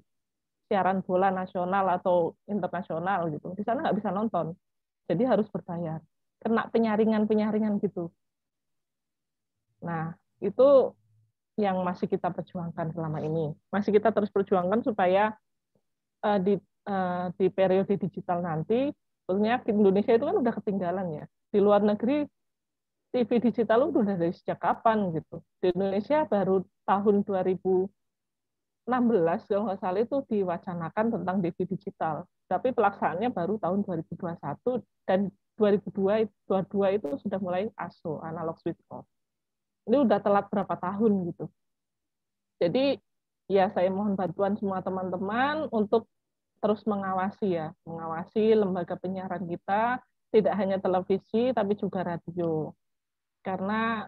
siaran bola nasional atau internasional gitu, di sana nggak bisa nonton, jadi harus berbayar, kena penyaringan gitu. Nah, itu yang masih kita perjuangkan selama ini. Masih kita terus perjuangkan supaya di periode digital nanti, tentunya Indonesia itu kan udah ketinggalan ya. Di luar negeri, TV digital udah dari sejak kapan gitu. Di Indonesia baru tahun 2016, kalau nggak salah itu diwacanakan tentang TV digital. Tapi pelaksanaannya baru tahun 2021, dan 2022 itu sudah mulai ASO, analog switch off. Ini udah telat berapa tahun gitu. Jadi ya saya mohon bantuan semua teman-teman untuk terus mengawasi lembaga penyiaran kita, tidak hanya televisi tapi juga radio. Karena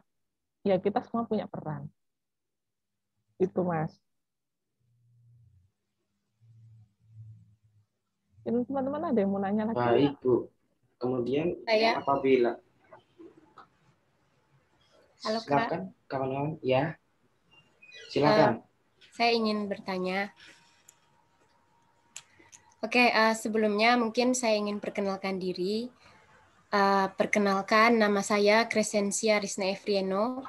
ya kita semua punya peran. Itu Mas. Ini teman-teman ada yang mau nanya lagi? Baik Bu. Kemudian Saya. apabila Halo Kak. Silakan kawan-kawan. Ya. Silakan. Saya ingin bertanya. Oke, sebelumnya mungkin saya ingin perkenalkan diri. Perkenalkan, nama saya Crescencia Risna Efrieno.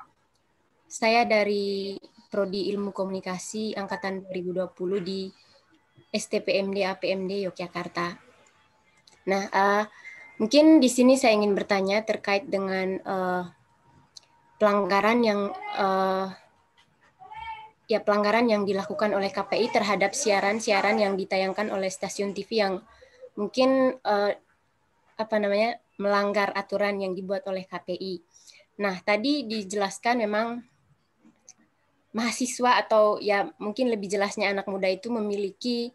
Saya dari Prodi Ilmu Komunikasi Angkatan 2020 di STPMD APMD Yogyakarta. Nah, mungkin di sini saya ingin bertanya terkait dengan pelanggaran yang dilakukan oleh KPI terhadap siaran-siaran yang ditayangkan oleh stasiun TV yang mungkin melanggar aturan yang dibuat oleh KPI. Nah, tadi dijelaskan memang mahasiswa atau ya mungkin lebih jelasnya anak muda itu memiliki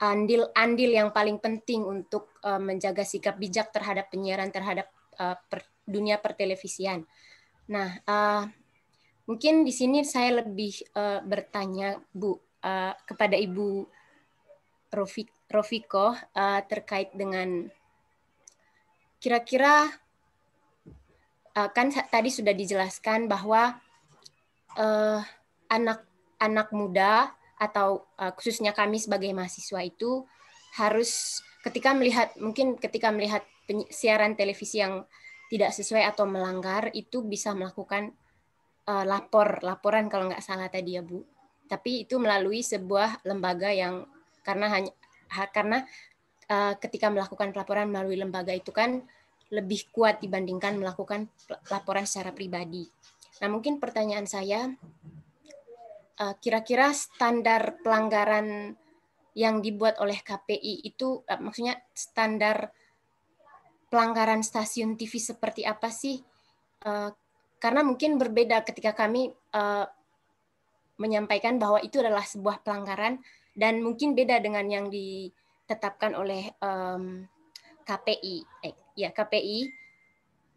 andil yang paling penting untuk menjaga sikap bijak terhadap penyiaran terhadap dunia pertelevisian. Nah, mungkin di sini saya lebih bertanya, Bu, kepada Ibu Rofiko terkait dengan kira-kira kan tadi sudah dijelaskan bahwa anak muda atau khususnya kami sebagai mahasiswa itu harus ketika melihat siaran televisi yang tidak sesuai atau melanggar itu bisa melakukan laporan kalau nggak salah tadi ya Bu. Tapi itu melalui sebuah lembaga yang karena ketika melakukan pelaporan melalui lembaga itu kan lebih kuat dibandingkan melakukan laporan secara pribadi. Nah, mungkin pertanyaan saya, kira-kira standar pelanggaran yang dibuat oleh KPI itu, maksudnya standar pelanggaran stasiun TV seperti apa sih? Karena mungkin berbeda ketika kami menyampaikan bahwa itu adalah sebuah pelanggaran dan mungkin beda dengan yang ditetapkan oleh KPI. KPI.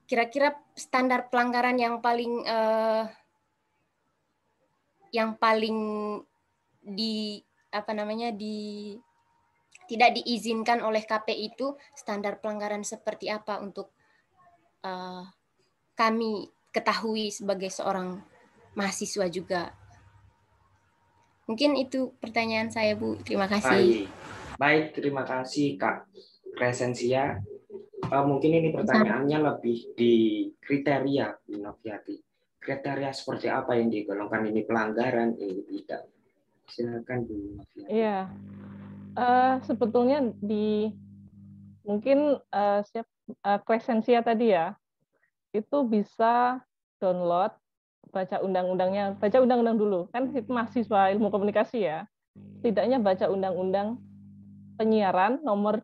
Kira-kira standar pelanggaran yang paling tidak diizinkan oleh KPI itu standar pelanggaran seperti apa untuk kami ketahui sebagai seorang mahasiswa juga. Mungkin itu pertanyaan saya, Bu. Terima kasih. Baik, terima kasih Kak Crescencia. Mungkin ini pertanyaannya lebih di kriteria, Bu Noviati. Kriteria seperti apa yang digolongkan ini pelanggaran, ini tidak? Silakan Bu Noviati. Iya, sebetulnya mungkin Crescencia tadi ya, itu bisa download, baca undang-undangnya, baca undang-undang dulu, kan mahasiswa ilmu komunikasi ya, setidaknya baca undang-undang penyiaran nomor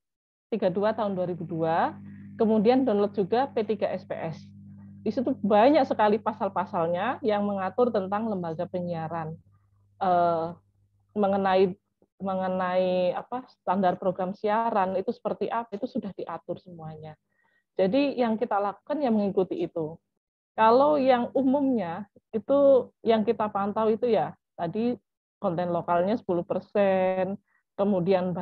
32 tahun 2002, kemudian download juga P3SPS. Di situ banyak sekali pasal-pasalnya yang mengatur tentang lembaga penyiaran, mengenai standar program siaran itu seperti apa, itu sudah diatur semuanya. Jadi yang kita lakukan yang mengikuti itu. Kalau yang umumnya itu yang kita pantau itu ya tadi konten lokalnya 10%, kemudian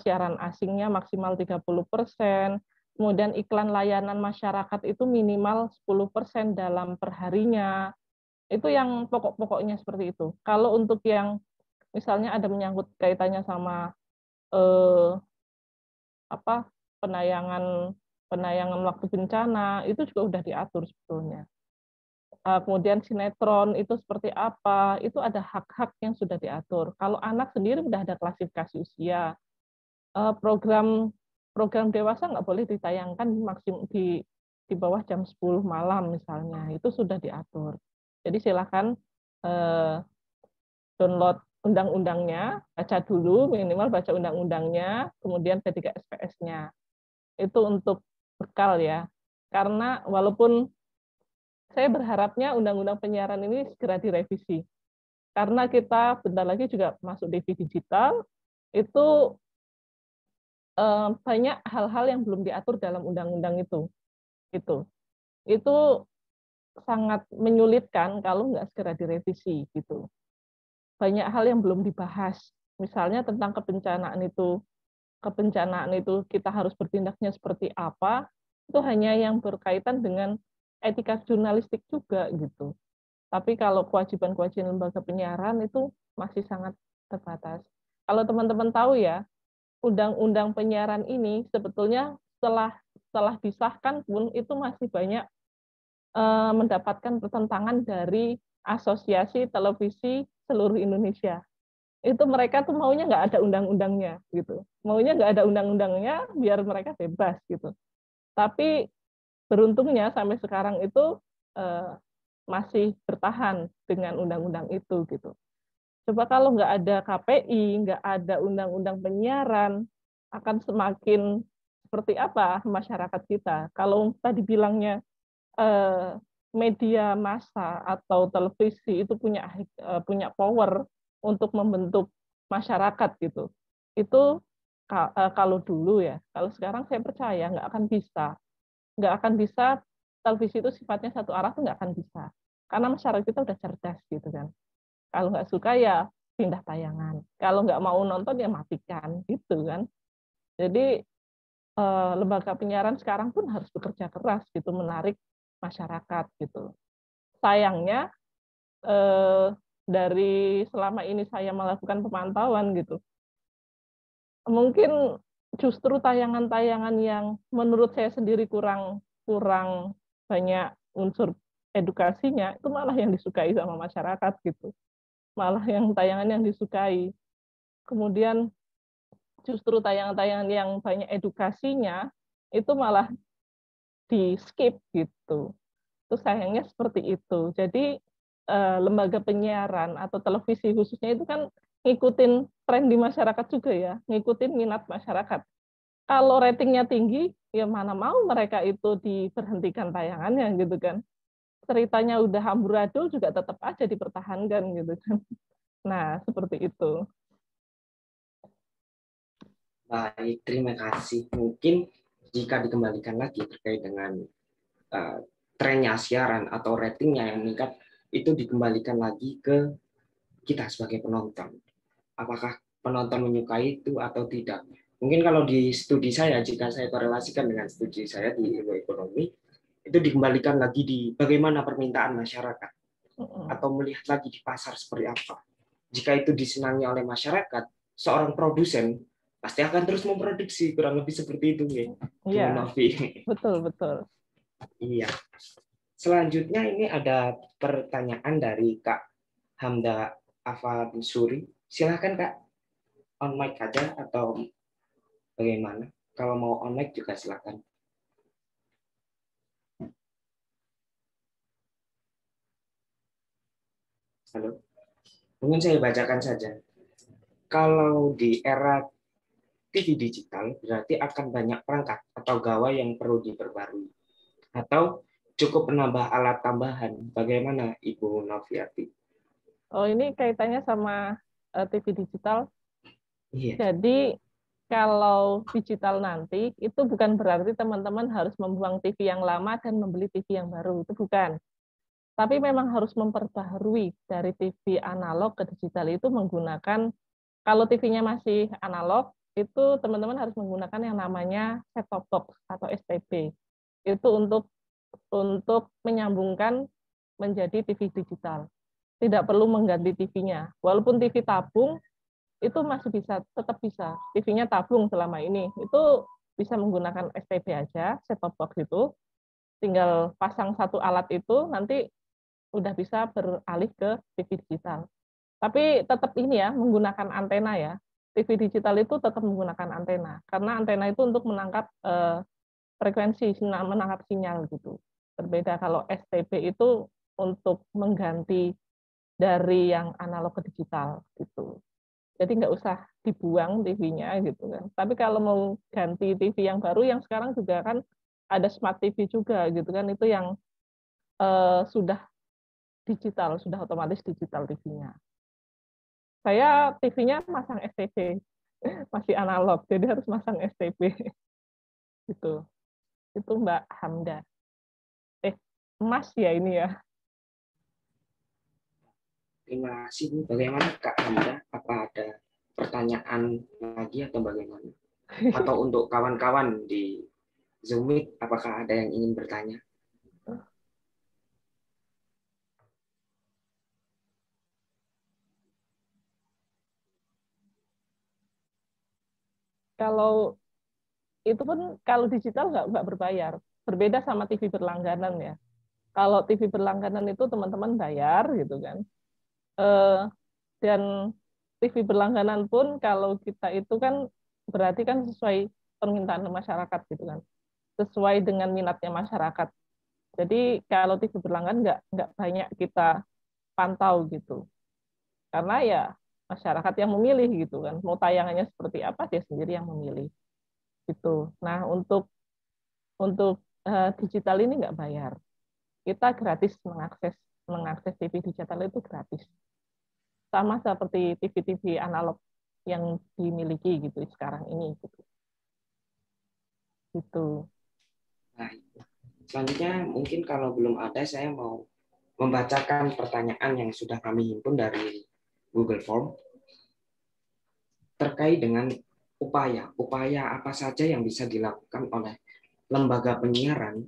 siaran asingnya maksimal 30%, kemudian iklan layanan masyarakat itu minimal 10% dalam perharinya. Itu yang pokok-pokoknya seperti itu. Kalau untuk yang misalnya ada menyangkut kaitannya sama penayangan waktu bencana, itu juga sudah diatur sebetulnya. Kemudian sinetron itu seperti apa, itu ada hak-hak yang sudah diatur. Kalau anak sendiri sudah ada klasifikasi usia. Program dewasa nggak boleh ditayangkan maksimum di bawah jam 10 malam misalnya, itu sudah diatur. Jadi silakan download undang-undangnya, baca dulu, minimal baca undang-undangnya, kemudian P3SPS-nya. Itu untuk bekal ya. Karena walaupun saya berharapnya undang-undang penyiaran ini segera direvisi. Karena kita bentar lagi juga masuk TV digital, itu banyak hal-hal yang belum diatur dalam undang-undang itu. Itu sangat menyulitkan kalau nggak segera direvisi gitu. Banyak hal yang belum dibahas. Misalnya tentang kebencanaan itu kita harus bertindaknya seperti apa, itu hanya yang berkaitan dengan etika jurnalistik juga gitu. Tapi kalau kewajiban-kewajiban lembaga penyiaran itu masih sangat terbatas. Kalau teman-teman tahu ya, undang-undang penyiaran ini sebetulnya setelah disahkan pun itu masih banyak mendapatkan pertentangan dari Asosiasi Televisi Seluruh Indonesia. Itu mereka tuh maunya nggak ada undang-undangnya gitu. Maunya nggak ada undang-undangnya biar mereka bebas gitu. Tapi beruntungnya sampai sekarang itu masih bertahan dengan undang-undang itu gitu. Coba kalau nggak ada KPI, nggak ada undang-undang penyiaran, akan semakin seperti apa masyarakat kita? Kalau tadi bilangnya media massa atau televisi itu punya power untuk membentuk masyarakat gitu. Itu kalau dulu ya, kalau sekarang saya percaya nggak akan bisa. Televisi itu sifatnya satu arah tuh nggak akan bisa. Karena masyarakat kita udah cerdas gitu kan. Kalau nggak suka ya pindah tayangan. Kalau nggak mau nonton ya matikan gitu kan. Jadi lembaga penyiaran sekarang pun harus bekerja keras gitu menarik masyarakat gitu. Sayangnya dari selama ini saya melakukan pemantauan gitu, mungkin justru tayangan-tayangan yang menurut saya sendiri kurang banyak unsur edukasinya itu malah yang disukai sama masyarakat gitu, malah yang tayangan yang disukai. Kemudian justru tayangan-tayangan yang banyak edukasinya itu malah di skip gitu. Itu sayangnya seperti itu. Jadi lembaga penyiaran atau televisi khususnya itu kan ngikutin tren di masyarakat juga ya, ngikutin minat masyarakat. Kalau ratingnya tinggi, ya mana mau mereka itu diberhentikan tayangannya gitu kan. ceritanya udah amburadul juga tetap aja dipertahankan gitu kan. Nah, seperti itu. Baik, terima kasih. Mungkin jika dikembalikan lagi terkait dengan trennya siaran atau ratingnya yang meningkat, itu dikembalikan lagi ke kita sebagai penonton. Apakah penonton menyukai itu atau tidak? Mungkin kalau di studi saya, jika saya korelasikan dengan studi saya di ilmu ekonomi, itu dikembalikan lagi di bagaimana permintaan masyarakat, atau melihat lagi di pasar seperti apa. Jika itu disenangi oleh masyarakat, seorang produsen pasti akan terus memproduksi, kurang lebih seperti itu ya. Iya, betul. Iya. Selanjutnya ini ada pertanyaan dari Kak Hamda Afansuri. Silakan Kak, on mic aja atau bagaimana? Kalau mau on mic juga silakan. Halo. Mungkin saya bacakan saja. Kalau di era TV digital, berarti akan banyak perangkat atau gawai yang perlu diperbarui. Atau cukup menambah alat tambahan. Bagaimana Ibu Noviati? Oh, ini kaitannya sama TV digital. Iya. Jadi kalau digital nanti, itu bukan berarti teman-teman harus membuang TV yang lama dan membeli TV yang baru. Itu bukan. Tapi memang harus memperbaharui dari TV analog ke digital itu menggunakan, kalau TV-nya masih analog, itu teman-teman harus menggunakan yang namanya set-top box atau STB. Itu untuk menyambungkan menjadi TV digital. Tidak perlu mengganti TV-nya. Walaupun TV tabung, itu masih bisa, tetap bisa. TV-nya tabung selama ini. Itu bisa menggunakan STB aja, set-top box itu. Tinggal pasang satu alat itu, nanti udah bisa beralih ke TV digital. Tapi tetap ini ya, menggunakan antena ya. TV digital itu tetap menggunakan antena, karena antena itu untuk menangkap frekuensi, menangkap sinyal gitu. Berbeda kalau STB itu untuk mengganti dari yang analog ke digital gitu. Jadi nggak usah dibuang TV-nya gitu kan. Tapi kalau mau ganti TV yang baru, yang sekarang juga kan ada smart TV juga gitu kan, itu yang sudah digital, sudah otomatis digital TV-nya. Saya TV-nya masang STB, masih analog, jadi harus masang STB. Gitu. Itu Mbak Hamda. Mas ya ini ya. Terima kasih. Bagaimana Kak Hamda? Apa ada pertanyaan lagi atau bagaimana? Atau untuk kawan-kawan di Zoom Meet, apakah ada yang ingin bertanya? Kalau itu pun kalau digital nggak berbayar. Berbeda sama TV berlangganan ya. Kalau TV berlangganan itu teman-teman bayar gitu kan. Dan TV berlangganan pun kalau kita itu kan berarti kan sesuai permintaan masyarakat gitu kan. Sesuai dengan minatnya masyarakat. Jadi kalau TV berlangganan nggak banyak kita pantau gitu. Karena ya masyarakat yang memilih gitu kan. Mau tayangannya seperti apa dia sendiri yang memilih. Gitu. Nah, untuk digital ini nggak bayar. Kita gratis mengakses TV digital itu gratis. Sama seperti TV-TV analog yang dimiliki gitu sekarang ini gitu. Gitu. Nah, selanjutnya mungkin kalau belum ada, saya mau membacakan pertanyaan yang sudah kami himpun dari Google Form terkait dengan upaya apa saja yang bisa dilakukan oleh lembaga penyiaran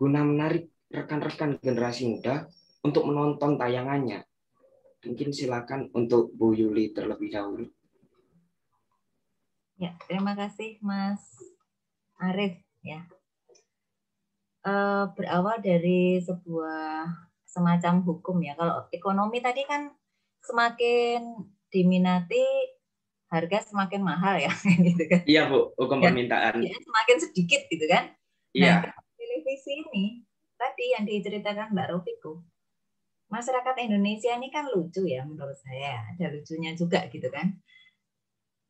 guna menarik rekan-rekan generasi muda untuk menonton tayangannya. Mungkin silakan untuk Bu Yuli terlebih dahulu. Ya, terima kasih Mas Arif ya. Berawal dari sebuah semacam hukum ya. Kalau ekonomi tadi kan semakin diminati harga semakin mahal ya gitu kan. Iya Bu, hukum permintaan. Ya, semakin sedikit gitu kan. Iya. Nah, televisi ini tadi yang diceritakan Mbak Rofiko, masyarakat Indonesia ini kan lucu ya menurut saya, ada lucunya juga gitu kan.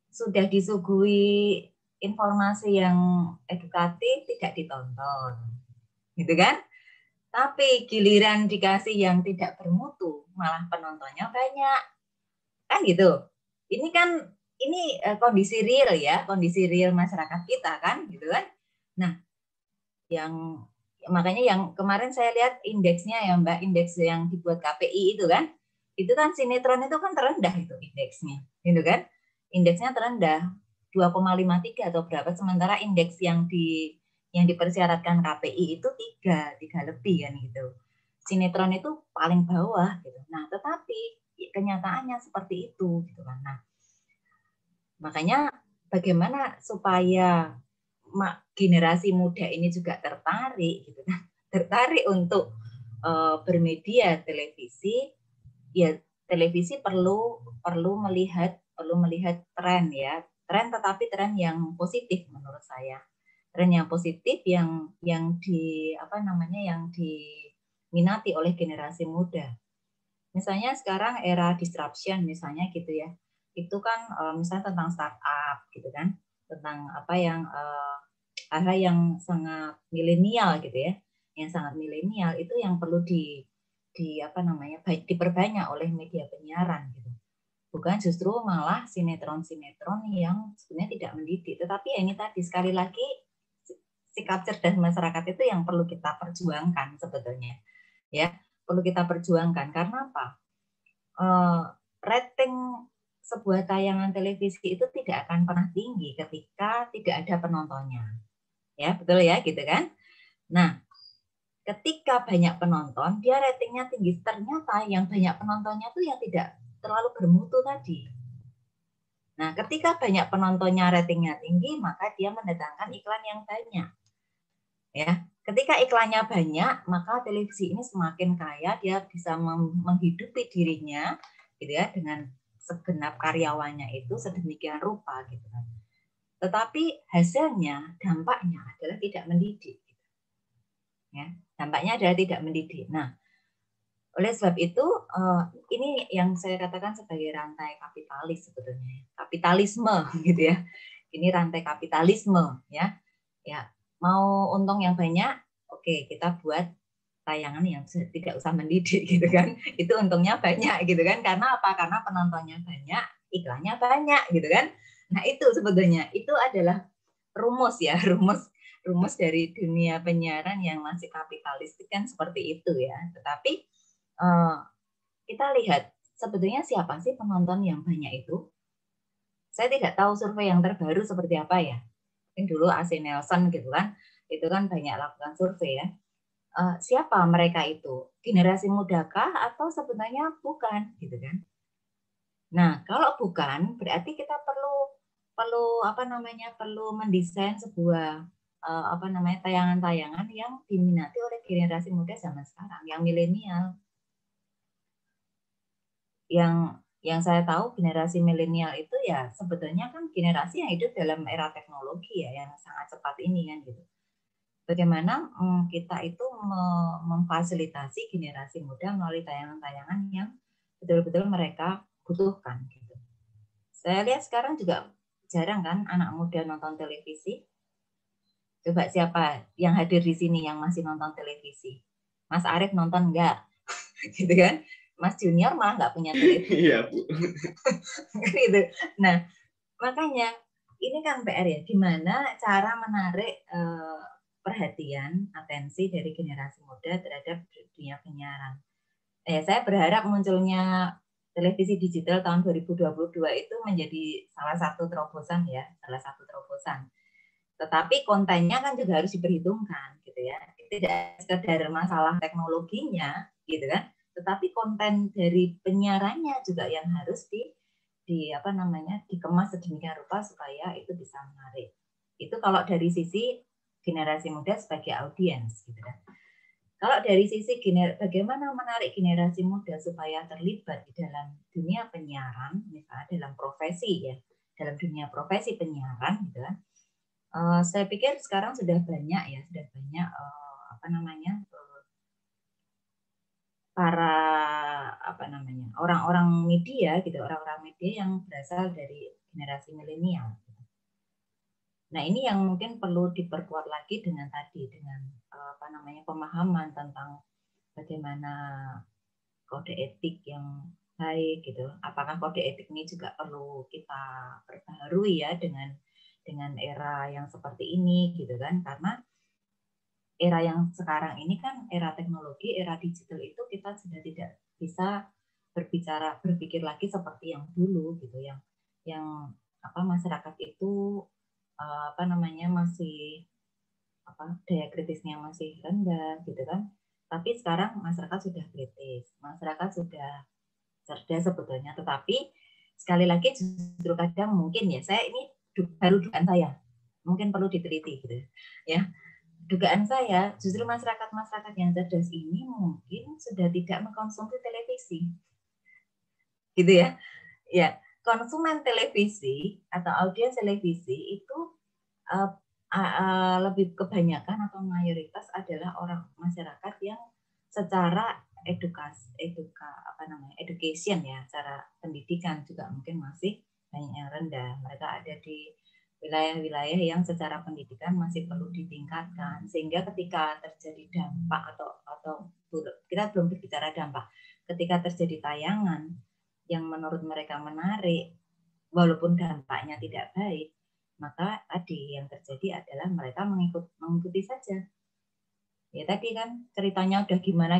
Sudah disuguhi informasi yang edukatif tidak ditonton, gitu kan? Tapi giliran dikasih yang tidak bermutu, malah penontonnya banyak. Kan gitu. Ini kondisi real ya, kondisi real masyarakat kita kan, gitu kan. Nah, makanya yang kemarin saya lihat indeksnya ya Mbak, indeks yang dibuat KPI itu kan sinetron itu kan terendah itu indeksnya, gitu kan? Indeksnya terendah 2,53 atau berapa, sementara indeks yang dipersyaratkan KPI itu 3 lebih kan gitu. Sinetron itu paling bawah gitu. Nah, tetapi kenyataannya seperti itu gitu kan. Nah, makanya bagaimana supaya generasi muda ini juga tertarik gitu kan, tertarik untuk bermedia televisi. Ya, televisi perlu melihat tren ya, tren, tetapi tren yang positif menurut saya, tren yang positif yang diminati oleh generasi muda. Misalnya sekarang era disruption misalnya gitu ya, itu kan misalnya tentang startup gitu kan, tentang hal-hal yang sangat milenial gitu ya, yang sangat milenial itu yang perlu diperbanyak oleh media penyiaran gitu. Bukan justru malah sinetron-sinetron yang sebenarnya tidak mendidik, tetapi ini tadi sekali lagi sikap cerdas masyarakat itu yang perlu kita perjuangkan sebetulnya. Ya, perlu kita perjuangkan karena apa? Rating sebuah tayangan televisi itu tidak akan pernah tinggi ketika tidak ada penontonnya. Ya, betul ya, gitu kan? Nah, ketika banyak penonton, dia ratingnya tinggi. Ternyata yang banyak penontonnya itu yang tidak terlalu bermutu tadi. Nah, ketika banyak penontonnya ratingnya tinggi, maka dia mendatangkan iklan yang banyak. Ya, ketika iklannya banyak, maka televisi ini semakin kaya, dia bisa menghidupi dirinya, gitu ya, dengan segenap karyawannya itu sedemikian rupa, gitu kan. Tetapi hasilnya, dampaknya adalah tidak mendidik. Ya, dampaknya adalah tidak mendidik. Nah, oleh sebab itu ini yang saya katakan sebagai rantai kapitalis sebetulnya, kapitalisme gitu ya. Ini rantai kapitalisme ya. Ya, mau untung yang banyak, oke, kita buat tayangan yang tidak usah mendidik gitu kan. Itu untungnya banyak gitu kan. Karena apa? Karena penontonnya banyak, iklannya banyak gitu kan. Nah, itu sebetulnya itu adalah rumus ya, rumus dari dunia penyiaran yang masih kapitalistik kan seperti itu ya. Tetapi kita lihat sebetulnya siapa sih penonton yang banyak itu? Saya tidak tahu survei yang terbaru seperti apa ya. Mungkin dulu AC Nielsen gitu kan, itu kan banyak lakukan survei ya. Siapa mereka itu? Generasi mudakah atau sebenarnya bukan gitu kan? Nah, kalau bukan berarti kita perlu mendesain sebuah tayangan-tayangan yang diminati oleh generasi muda zaman sekarang, yang milenial. Yang saya tahu generasi milenial itu ya sebetulnya kan generasi yang hidup dalam era teknologi ya, yang sangat cepat ini kan gitu. Bagaimana kita itu memfasilitasi generasi muda melalui tayangan-tayangan yang betul-betul mereka butuhkan gitu. Saya lihat sekarang juga jarang kan anak muda nonton televisi. Coba siapa yang hadir di sini yang masih nonton televisi? Mas Arief nonton enggak? Gitu kan? Mas Junior malah nggak punya televisi. Iya, Bu. Gitu. Nah, makanya ini kan PR ya, gimana cara menarik perhatian, atensi dari generasi muda terhadap dunia penyiaran. Saya berharap munculnya televisi digital tahun 2022 itu menjadi salah satu terobosan ya, Tetapi kontennya kan juga harus diperhitungkan, gitu ya. Tidak sekedar masalah teknologinya, gitu kan. Tetapi konten dari penyiarannya juga yang harus dikemas sedemikian rupa supaya itu bisa menarik. Itu kalau dari sisi generasi muda sebagai audiens, gitu kan. Kalau dari sisi bagaimana menarik generasi muda supaya terlibat di dalam dunia penyiaran, misalnya dalam profesi ya, dalam dunia profesi penyiaran, gitu kan. Saya pikir sekarang sudah banyak para orang-orang media gitu, orang-orang media yang berasal dari generasi milenial. Nah, ini yang mungkin perlu diperkuat lagi dengan tadi, dengan pemahaman tentang bagaimana kode etik yang baik gitu. Apakah kode etik ini juga perlu kita perbaharui ya dengan era yang seperti ini gitu kan? Karena era yang sekarang ini kan era teknologi, era digital itu kita sudah tidak bisa berpikir lagi seperti yang dulu gitu, yang masyarakat itu masih daya kritisnya masih rendah gitu kan. Tapi sekarang masyarakat sudah kritis, masyarakat sudah cerdas sebetulnya, tetapi sekali lagi justru kadang mungkin ya, saya ini baru dugaan saya, mungkin perlu diteliti gitu ya. Dugaan saya justru masyarakat yang cerdas ini mungkin sudah tidak mengkonsumsi televisi, gitu ya. Ya, konsumen televisi atau audiens televisi itu lebih kebanyakan atau mayoritas adalah orang masyarakat yang secara education ya, cara pendidikan juga mungkin masih banyak yang rendah. Mereka ada di wilayah-wilayah yang secara pendidikan masih perlu ditingkatkan, sehingga ketika terjadi dampak atau kita belum berbicara dampak, ketika terjadi tayangan yang menurut mereka menarik walaupun dampaknya tidak baik, maka tadi yang terjadi adalah mereka mengikuti saja. Ya tadi kan ceritanya udah gimana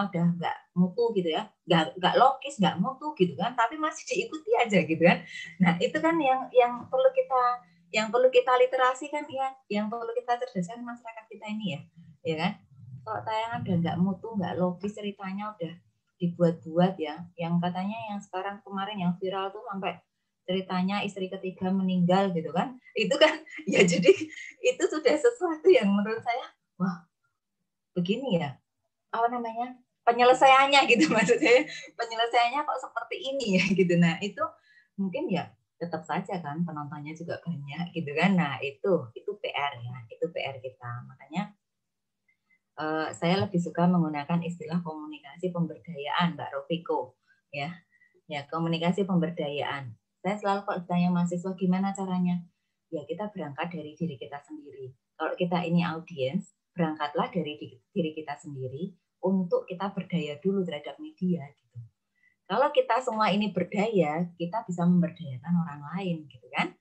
udah nggak mutu gitu ya, nggak logis, nggak mutu gitu kan, tapi masih diikuti aja gitu kan. Nah itu kan yang perlu kita literasi kan ya, yang perlu kita cerdaskan masyarakat kita ini ya kan. Kalau tayangan udah nggak mutu, nggak logis, ceritanya udah dibuat-buat ya, yang katanya yang sekarang kemarin yang viral tuh sampai ceritanya istri ketiga meninggal gitu kan, itu kan ya, jadi itu sudah sesuatu yang menurut saya wah begini ya penyelesaiannya gitu, maksudnya penyelesaiannya kok seperti ini ya gitu. Nah itu mungkin ya tetap saja kan penontonnya juga banyak gitu kan. Nah itu PR ya, itu PR kita. Makanya saya lebih suka menggunakan istilah komunikasi pemberdayaan, Mbak Rofiko ya komunikasi pemberdayaan. Saya selalu kalau ditanya mahasiswa gimana caranya, ya kita berangkat dari diri kita sendiri. Kalau kita ini audiens, berangkatlah dari diri kita sendiri untuk kita berdaya dulu terhadap media gitu. Kalau kita semua ini berdaya, kita bisa memberdayakan orang lain gitu kan.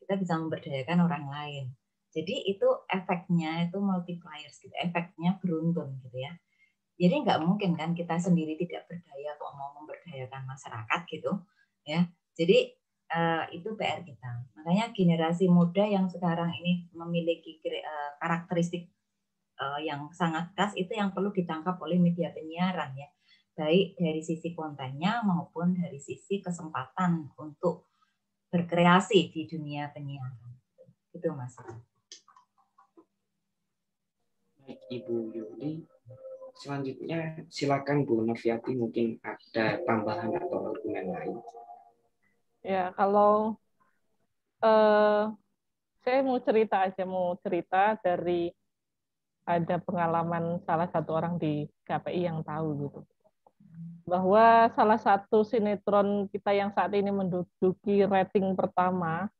Kita bisa memberdayakan orang lain. Jadi itu efeknya itu multipliers gitu, efeknya beruntun gitu ya. Jadi nggak mungkin kan kita sendiri tidak berdaya kok mau memberdayakan masyarakat gitu ya. Jadi itu PR kita. Makanya generasi muda yang sekarang ini memiliki karakteristik yang sangat khas itu yang perlu ditangkap oleh media penyiaran ya, baik dari sisi kontennya maupun dari sisi kesempatan untuk berkreasi di dunia penyiaran. Itu Mas. Baik Ibu Yuli, selanjutnya silakan Bu Noviati, mungkin ada tambahan atau argumen lain. Ya, kalau saya mau cerita dari ada pengalaman salah satu orang di KPI yang tahu gitu, bahwa salah satu sinetron kita yang saat ini menduduki rating pertama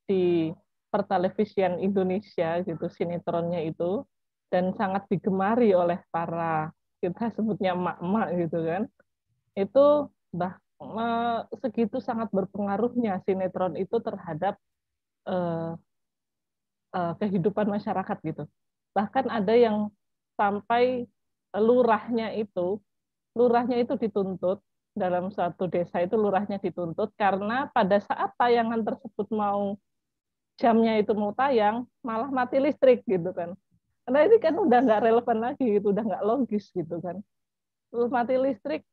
di pertelevisian Indonesia gitu, sinetronnya itu, dan sangat digemari oleh para, kita sebutnya emak-emak gitu kan, itu segitu sangat berpengaruhnya sinetron itu terhadap kehidupan masyarakat gitu. Bahkan ada yang sampai lurahnya itu dituntut, dalam suatu desa itu lurahnya dituntut karena pada saat tayangan tersebut jamnya itu mau tayang, malah mati listrik gitu kan. Karena ini kan udah nggak relevan lagi gitu, udah nggak logis gitu kan. Terus mati listrik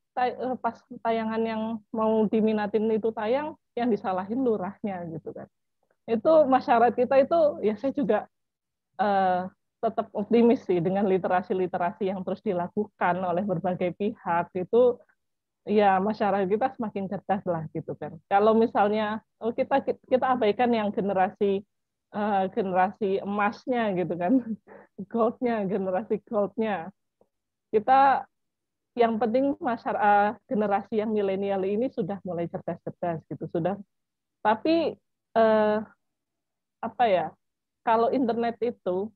pas tayangan yang mau diminatin itu tayang, yang disalahin lurahnya gitu kan. Itu masyarakat kita itu, ya saya juga tetap optimis sih dengan literasi-literasi yang terus dilakukan oleh berbagai pihak itu, ya masyarakat kita semakin cerdas lah gitu kan. Kalau misalnya kita abaikan yang generasi emasnya gitu kan, generasi goldnya, kita yang penting masyarakat generasi yang milenial ini sudah mulai cerdas-cerdas gitu, sudah. Tapi apa ya, kalau internet itu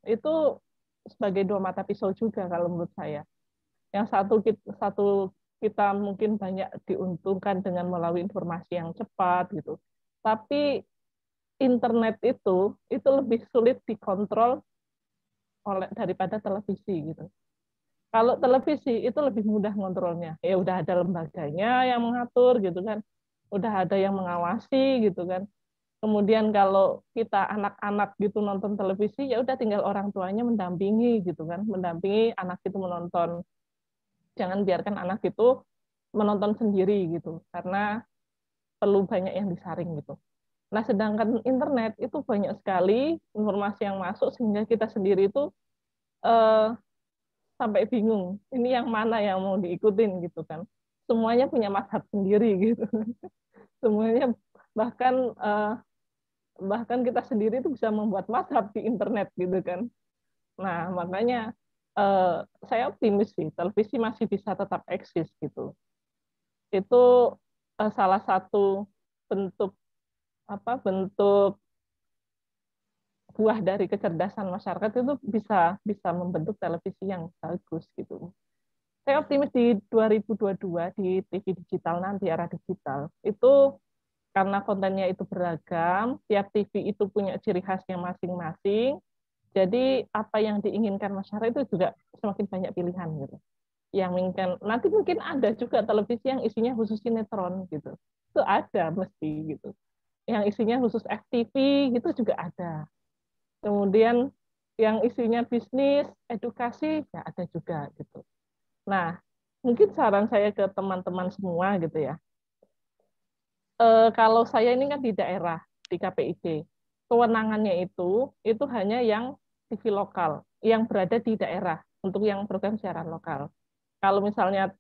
sebagai dua mata pisau juga kalau menurut saya. Yang satu kita mungkin banyak diuntungkan dengan melalui informasi yang cepat gitu. Tapi internet itu lebih sulit dikontrol daripada televisi gitu. Kalau televisi itu lebih mudah ngontrolnya. Ya udah ada lembaganya yang mengatur gitu kan. Udah ada yang mengawasi gitu kan. Kemudian kalau kita anak-anak gitu nonton televisi, ya udah tinggal orang tuanya mendampingi gitu kan, mendampingi anak itu menonton. Jangan biarkan anak itu menonton sendiri gitu, karena perlu banyak yang disaring gitu. Nah, sedangkan internet itu banyak sekali informasi yang masuk sehingga kita sendiri itu sampai bingung. Ini yang mana yang mau diikutin gitu kan. Semuanya punya mazhab sendiri gitu. Semuanya bahkan kita sendiri itu bisa membuat mazhab di internet gitu kan. Nah, makanya saya optimis sih televisi masih bisa tetap eksis gitu. Itu salah satu bentuk buah dari kecerdasan masyarakat itu bisa membentuk televisi yang bagus gitu. Saya optimis di 2022 di TV digital nanti, era digital itu karena kontennya itu beragam, tiap TV itu punya ciri khasnya masing-masing. Jadi apa yang diinginkan masyarakat itu juga semakin banyak pilihan gitu. Yang menginginkan nanti mungkin ada juga televisi yang isinya khusus sinetron gitu. Itu ada mesti gitu. Yang isinya khusus FTV gitu juga ada. Kemudian yang isinya bisnis, edukasi ya ada juga gitu. Nah, mungkin saran saya ke teman-teman semua gitu ya. Kalau saya ini kan di daerah, di KPID, kewenangannya itu hanya yang TV lokal, yang berada di daerah, untuk yang program siaran lokal. Kalau misalnya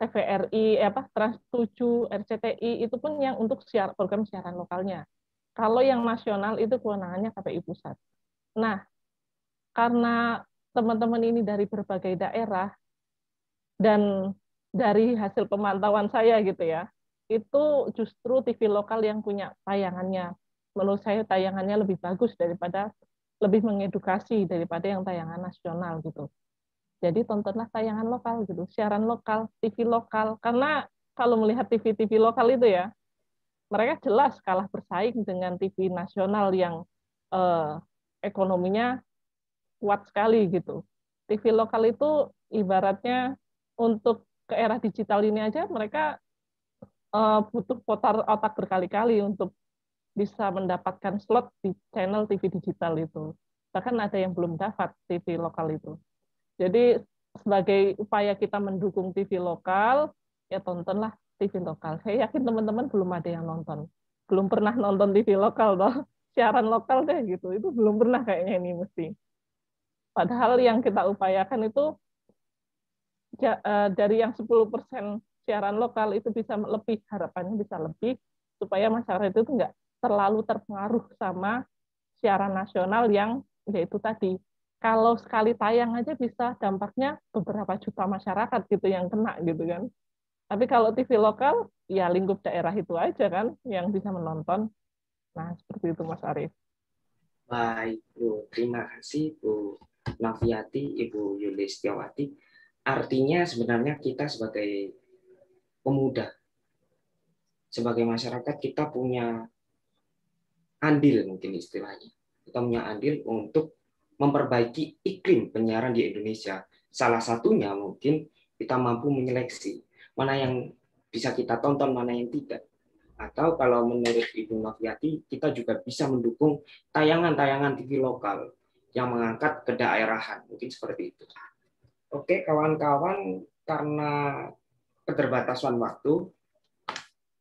TVRI, Trans 7, RCTI, itu pun yang untuk program siaran lokalnya. Kalau yang nasional itu kewenangannya KPI Pusat. Nah, karena teman-teman ini dari berbagai daerah, dan dari hasil pemantauan saya gitu ya, itu justru TV lokal yang punya tayangannya. Menurut saya tayangannya lebih bagus lebih mengedukasi daripada yang tayangan nasional gitu. Jadi tontonlah tayangan lokal gitu, siaran lokal, TV lokal. Karena kalau melihat TV lokal itu ya, mereka jelas kalah bersaing dengan TV nasional yang ekonominya kuat sekali gitu. TV lokal itu ibaratnya untuk ke era digital ini aja mereka butuh putar otak berkali-kali untuk bisa mendapatkan slot di channel TV digital itu. Bahkan ada yang belum dapat TV lokal itu. Jadi sebagai upaya kita mendukung TV lokal, ya tontonlah TV lokal. Saya yakin teman-teman belum ada yang nonton. Belum pernah nonton TV lokal toh. Siaran lokal deh gitu. Itu belum pernah kayaknya ini mesti. Padahal yang kita upayakan itu dari yang 10% siaran lokal itu bisa lebih, harapannya bisa lebih, supaya masyarakat itu nggak terlalu terpengaruh sama siaran nasional yang yaitu tadi. Kalau sekali tayang aja bisa dampaknya beberapa juta masyarakat gitu yang kena gitu kan. Tapi kalau TV lokal, ya lingkup daerah itu aja kan yang bisa menonton. Nah, seperti itu Mas Arief. Baik, Bu. Terima kasih, Bu Noviati, Ibu Yulistiawati. Artinya sebenarnya kita sebagai pemuda, sebagai masyarakat, kita punya andil mungkin istilahnya. Kita punya andil untuk memperbaiki iklim penyiaran di Indonesia. Salah satunya mungkin kita mampu menyeleksi mana yang bisa kita tonton, mana yang tidak. Atau kalau menurut Ibu Noviati, kita juga bisa mendukung tayangan-tayangan TV lokal yang mengangkat kedaerahan. Mungkin seperti itu. Oke, kawan-kawan, karena keterbatasan waktu,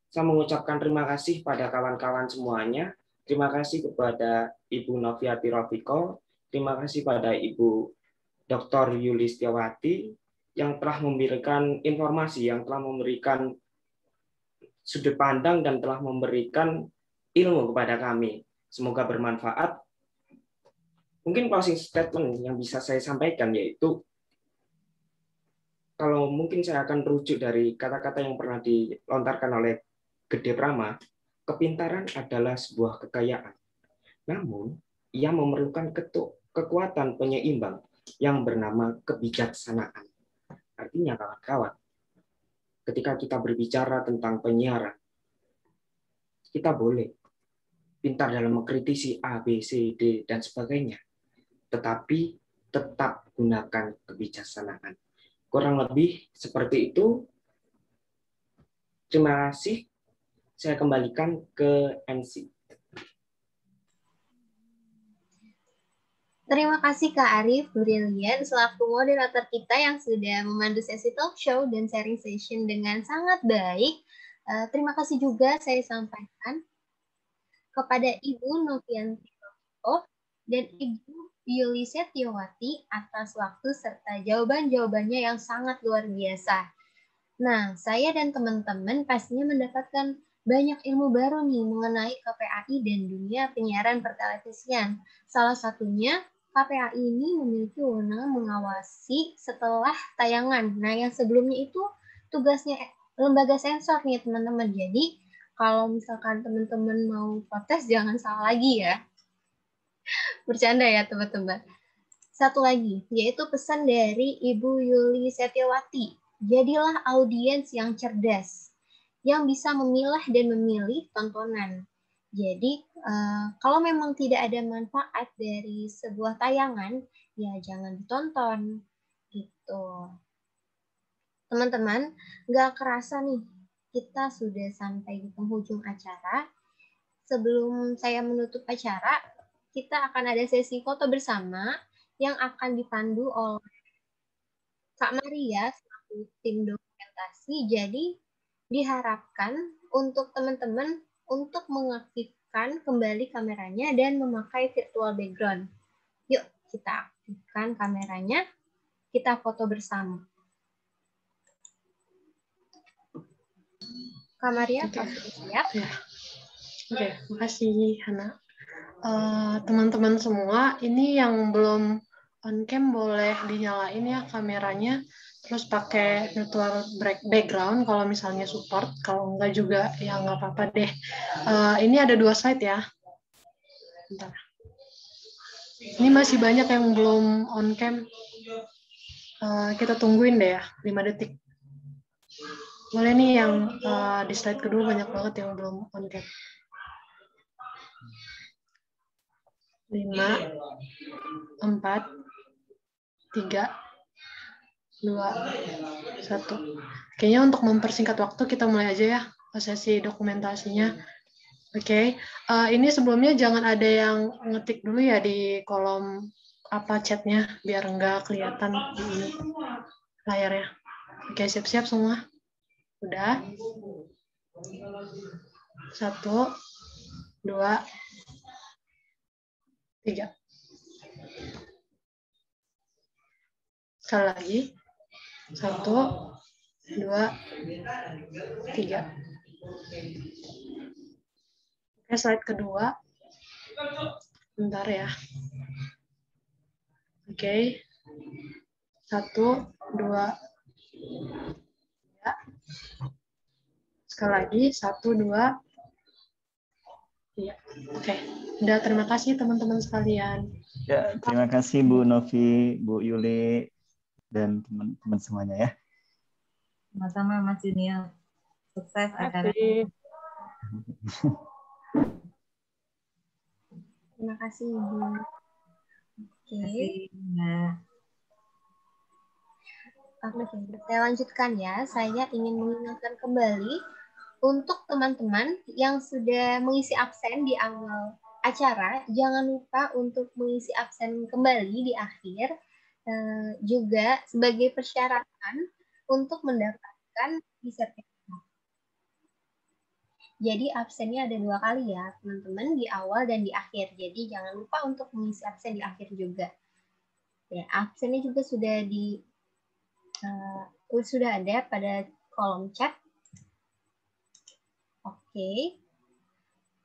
saya mengucapkan terima kasih pada kawan-kawan semuanya. Terima kasih kepada Ibu Noviati Rofiko, terima kasih pada Ibu Dr. Yulistiawati yang telah memberikan informasi, yang telah memberikan sudut pandang dan telah memberikan ilmu kepada kami. Semoga bermanfaat. Mungkin closing statement yang bisa saya sampaikan yaitu, kalau mungkin saya akan rujuk dari kata-kata yang pernah dilontarkan oleh Gede Prama, kepintaran adalah sebuah kekayaan. Namun, ia memerlukan kekuatan penyeimbang yang bernama kebijaksanaan. Artinya kawan-kawan, ketika kita berbicara tentang penyiaran, kita boleh pintar dalam mengkritisi A, B, C, D, dan sebagainya, tetapi tetap gunakan kebijaksanaan. Kurang lebih seperti itu. Terima kasih. Saya kembalikan ke MC. Terima kasih Kak Arif Brilian selaku moderator kita yang sudah memandu sesi talk show dan sharing session dengan sangat baik. Terima kasih juga saya sampaikan kepada Ibu Novianti dan Ibu Yuli Setiawati atas waktu serta jawaban-jawabannya yang sangat luar biasa. Nah, saya dan teman-teman pastinya mendapatkan banyak ilmu baru nih mengenai KPAI dan dunia penyiaran pertelevisian. Salah satunya, KPAI ini memiliki wewenang mengawasi setelah tayangan. Nah, yang sebelumnya itu tugasnya lembaga sensor nih teman-teman. Jadi, kalau misalkan teman-teman mau protes, jangan salah lagi ya. Bercanda ya teman-teman. Satu lagi, yaitu pesan dari Ibu Yuli Setiawati. Jadilah audiens yang cerdas, yang bisa memilah dan memilih tontonan. Jadi, kalau memang tidak ada manfaat dari sebuah tayangan, ya jangan ditonton. Gitu. Teman-teman, nggak kerasa nih, kita sudah sampai di penghujung acara. Sebelum saya menutup acara, kita akan ada sesi foto bersama yang akan dipandu oleh Kak Maria selaku tim dokumentasi. Jadi, diharapkan untuk teman-teman untuk mengaktifkan kembali kameranya dan memakai virtual background. Yuk, kita aktifkan kameranya, kita foto bersama. Kak Maria, sudah siap? Ya. Oke, makasih Hana. Teman-teman semua, ini yang belum on cam boleh dinyalain ya kameranya. Terus pakai virtual background kalau misalnya support, kalau enggak juga ya nggak apa-apa deh. Ini ada 2 slide ya. Bentar. Ini masih banyak yang belum on cam. Kita tungguin deh ya, 5 detik. Boleh nih yang di slide kedua banyak banget yang belum on cam. 5, 4, 3, 2, 1. Kayaknya untuk mempersingkat waktu kita mulai aja ya sesi dokumentasinya. Oke. Ini sebelumnya jangan ada yang ngetik dulu ya di kolom chatnya biar nggak kelihatan di ini layarnya. Oke, siap-siap semua. Udah. 1, 2, 3. Sekali lagi. 1, 2, 3. Oke, slide kedua. Bentar ya. Oke. 1, 2, 3. Sekali lagi. 1, 2, 3. Oke. Udah, terima kasih teman-teman sekalian. Ya, terima kasih Bu Novi, Bu Yuli, dan teman-teman semuanya ya. Sama-sama Mas Junior. Sukses acaranya. Terima kasih Ibu. Oke. Oke, saya lanjutkan ya. Saya ingin mengingatkan kembali untuk teman-teman yang sudah mengisi absen di awal acara, jangan lupa untuk mengisi absen kembali di akhir, juga sebagai persyaratan untuk mendapatkan sertifikat. Jadi absennya ada 2 kali ya, teman-teman, di awal dan di akhir. Jadi jangan lupa untuk mengisi absen di akhir juga. Ya, absennya juga sudah sudah ada pada kolom chat. Oke.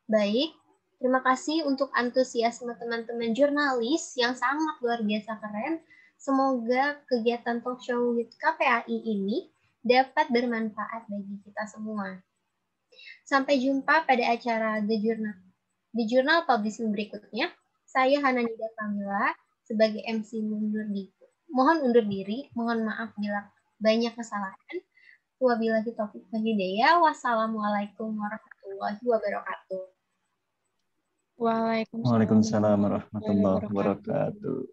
Baik. Terima kasih untuk antusiasme teman-teman jurnalis yang sangat luar biasa keren. Semoga kegiatan talk show with KPAI ini dapat bermanfaat bagi kita semua. Sampai jumpa pada acara The Journal Publishing berikutnya. Saya Hananida Kamila sebagai MC mohon undur diri. Mohon maaf bila banyak kesalahan. Wabillahi taufiq wal hidayah. Wassalamualaikum warahmatullahi wabarakatuh. Waalaikumsalam warahmatullahi wabarakatuh.